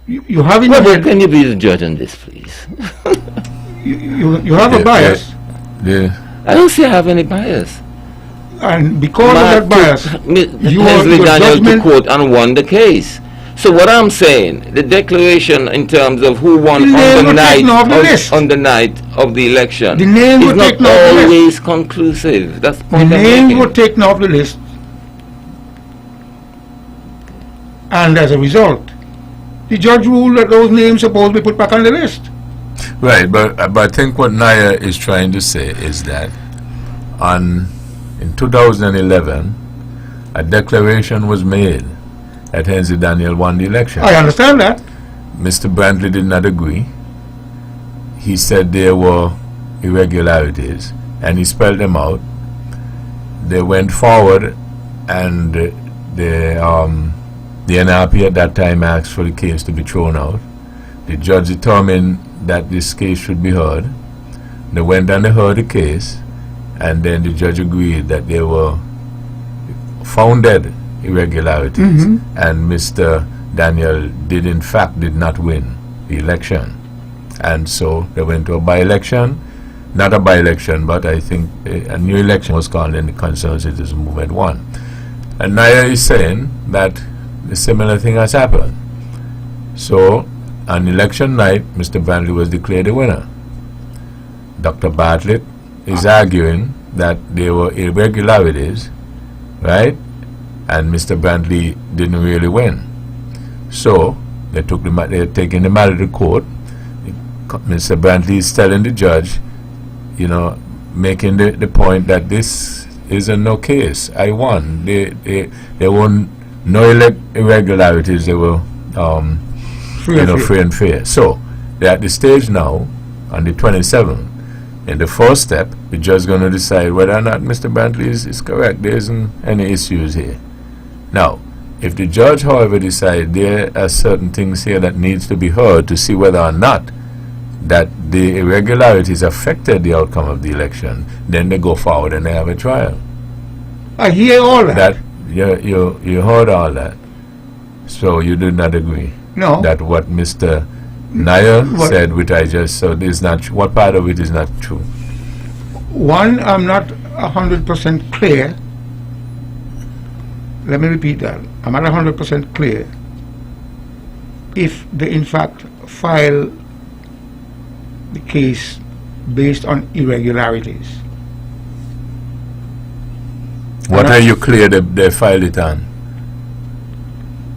You have in your head... Can you be the judge on this, please? you have a bias. Yeah. I don't see I have any bias. And because of that bias, Hensley Daniel to court and won the case. So what I'm saying, the declaration in terms of who won on the night of the election is not always conclusive. That's the point the I'm names making. were taken off the list, and as a result, the judge ruled that those names supposed to be put back on the list. Right, but I think what Naya is trying to say is that in 2011, a declaration was made that Hensley Daniel won the election. I understand that. Mr. Brantley did not agree. He said there were irregularities, and he spelled them out. They went forward, and the NRP at that time asked for the case to be thrown out. The judge determined that this case should be heard. They went and they heard the case, and then the judge agreed that there were founded irregularities, and Mr. Daniel did not win the election, and so they went to a by-election, not a by-election, but I think a new election was called, and the Concerned Citizens Movement won. And Naya is saying that a similar thing has happened. So on election night, Mr. Brantley was declared a winner. Dr. Bartlett is arguing that there were irregularities, right? And Mr. Brantley didn't really win. So they're taking the matter to court. Mr. Brantley is telling the judge, making the point that this is a no case. I won. There were no irregularities. They were free and fair. So they're at the stage now, on the 27th. In the first step, the judge is going to decide whether or not Mr. Brantley is correct. There isn't any issues here. Now, if the judge, however, decides there are certain things here that needs to be heard to see whether or not that the irregularities affected the outcome of the election, then they go forward and they have a trial. I hear all that. That you heard all that. So you do not agree? No. That what Mr. Nair What? said, which I just said, is not. What part of it is not true? One, I'm not 100% clear. Let me repeat that. I'm not 100% clear if they in fact file the case based on irregularities. What are you clear that they filed it on?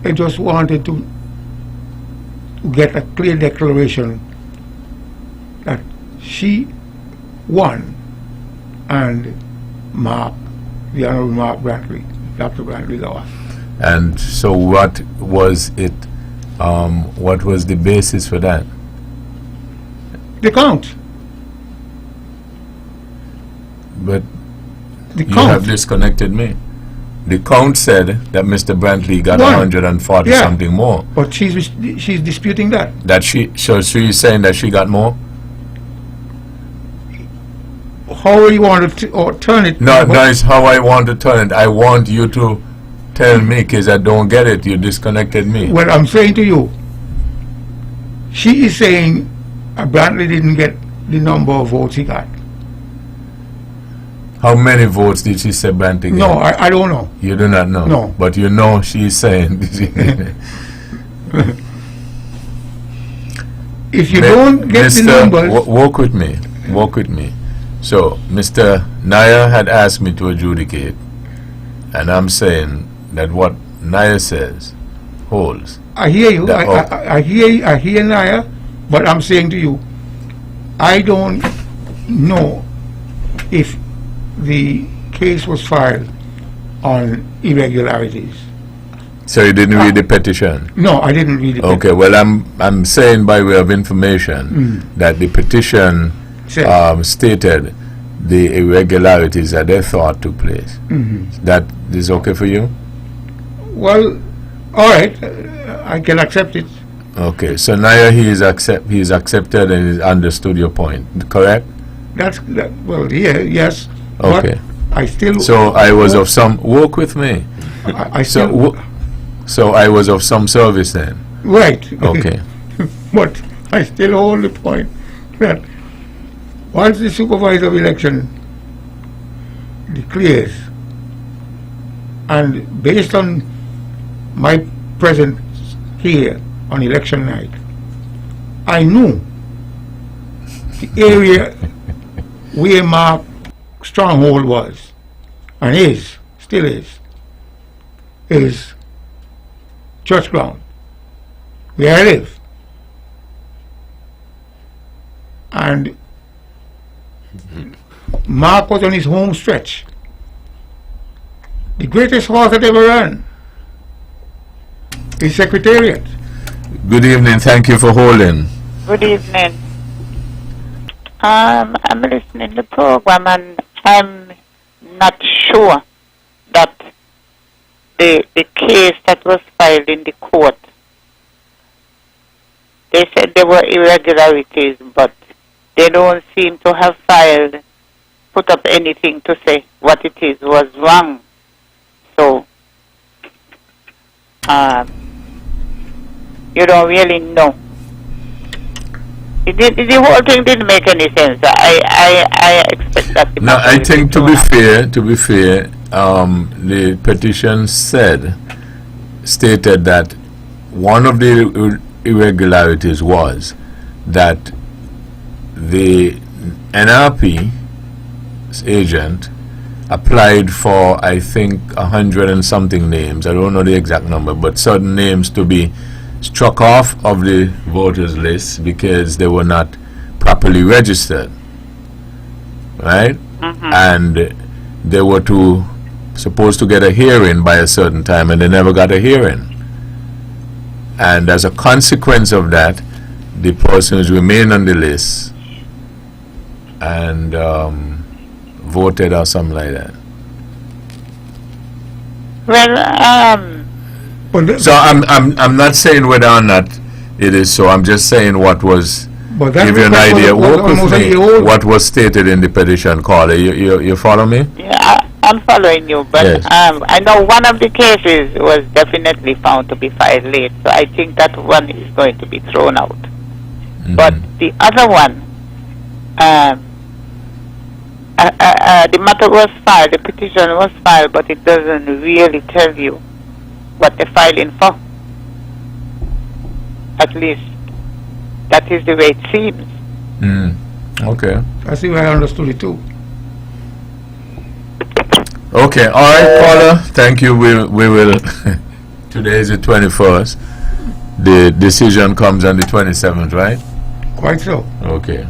I just wanted to get a clear declaration that she won and Mark, the Honorable Mark Brantley, Dr. Brantley lost. And so what was it, what was the basis for that? The count. But The you count. have disconnected me. The count said that Mr. Brantley got Won. 140 Yeah. something more. But she's disputing that. That so she's saying that she got more? How you want to turn it? No, that's how I want to turn it. I want you to tell me, because I don't get it. You disconnected me. Well, I'm saying to you, she is saying Brantley didn't get the number of votes he got. How many votes did she say Brantley got? No, I don't know. You do not know? No. But you know she's saying. If you don't get the numbers, Walk with me. Walk with me. So, Mr. Nair had asked me to adjudicate, and I'm saying that what Nair says holds. I hear you. That- I hear Naya, but I'm saying to you, I don't know if the case was filed on irregularities. So you didn't read the petition? No, I didn't read it. Okay, well, I'm saying by way of information that the petition stated the irregularities that they thought took place. That is okay for you? Well, all right, I can accept it. Okay, so now he's accepted and he's understood your point, correct? Well, yeah, yes. Okay. But I still. So I was of some. Walk with me. I still. So I was of some service then. Right. Okay. But I still hold the point that once the supervisor of election declares, and based on my presence here on election night, I knew the area where my stronghold was, and still is church ground, where I live. And Mark was on his home stretch. The greatest horse that ever ran. His secretariat. Good evening. Thank you for holding. Good evening. I'm listening to the program and I'm not sure that the case that was filed in the court, they said there were irregularities, but they don't seem to have put up anything to say what it is was wrong. So, you don't really know. The whole thing didn't make any sense. I expect that. No, I think to be fair, the petition stated that one of the irregularities was that the NRP agent applied for, I think, 100 and something names. I don't know the exact number, but certain names to be struck off of the voters list because they were not properly registered, right? And they were supposed to get a hearing by a certain time, and they never got a hearing. And as a consequence of that, the persons remained on the list and voted or something like that. Well, So I'm not saying whether or not it is so. I'm just saying what was But that give you an request idea. was Work almost with a me. year old. What was stated in the petition, caller? You follow me? Yeah, I'm following you, but Yes. I know one of the cases was definitely found to be filed late, so I think that one is going to be thrown out. But the other one, the matter was filed, the petition was filed, but it doesn't really tell you what they're filing for. At least that is the way it seems. Okay. That's the way I understood it too. Okay. All right, caller. Thank you. We will. Today is the 21st. The decision comes on the 27th, right? Quite so. Okay.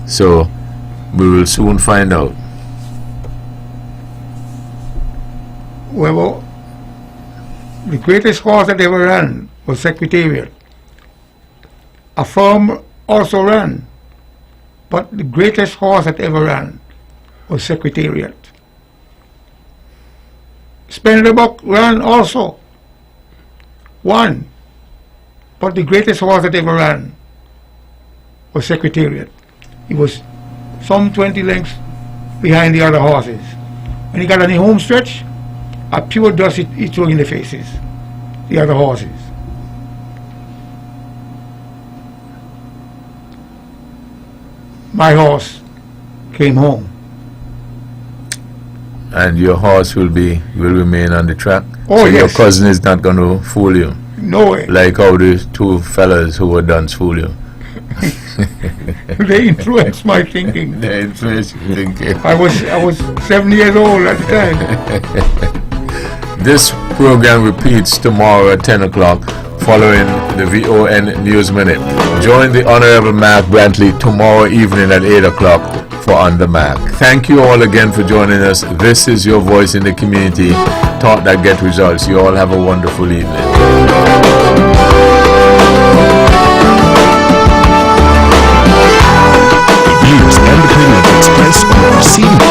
So we will soon find out. Well, the greatest horse that ever ran was Secretariat. A firm also ran, but the greatest horse that ever ran was Secretariat. Spenderbuck ran also, won, but the greatest horse that ever ran was Secretariat. He was some 20 lengths behind the other horses. When he got on the home stretch, a pure dust he threw in the faces, the other horses. My horse came home. And your horse will remain on the track. Oh, so yes. Your cousin is not going to fool you. No way. Like how the two fellas who were done fool you. They influenced my thinking. They influenced your thinking. I was 7 years old at the time. This program repeats tomorrow at 10 o'clock following the VON News Minute. Join the Honorable Mark Brantley tomorrow evening at 8 o'clock for On the Mark. Thank you all again for joining us. This is your voice in the community. Talk that get results. You all have a wonderful evening. Views and opinions expressed on the proceeding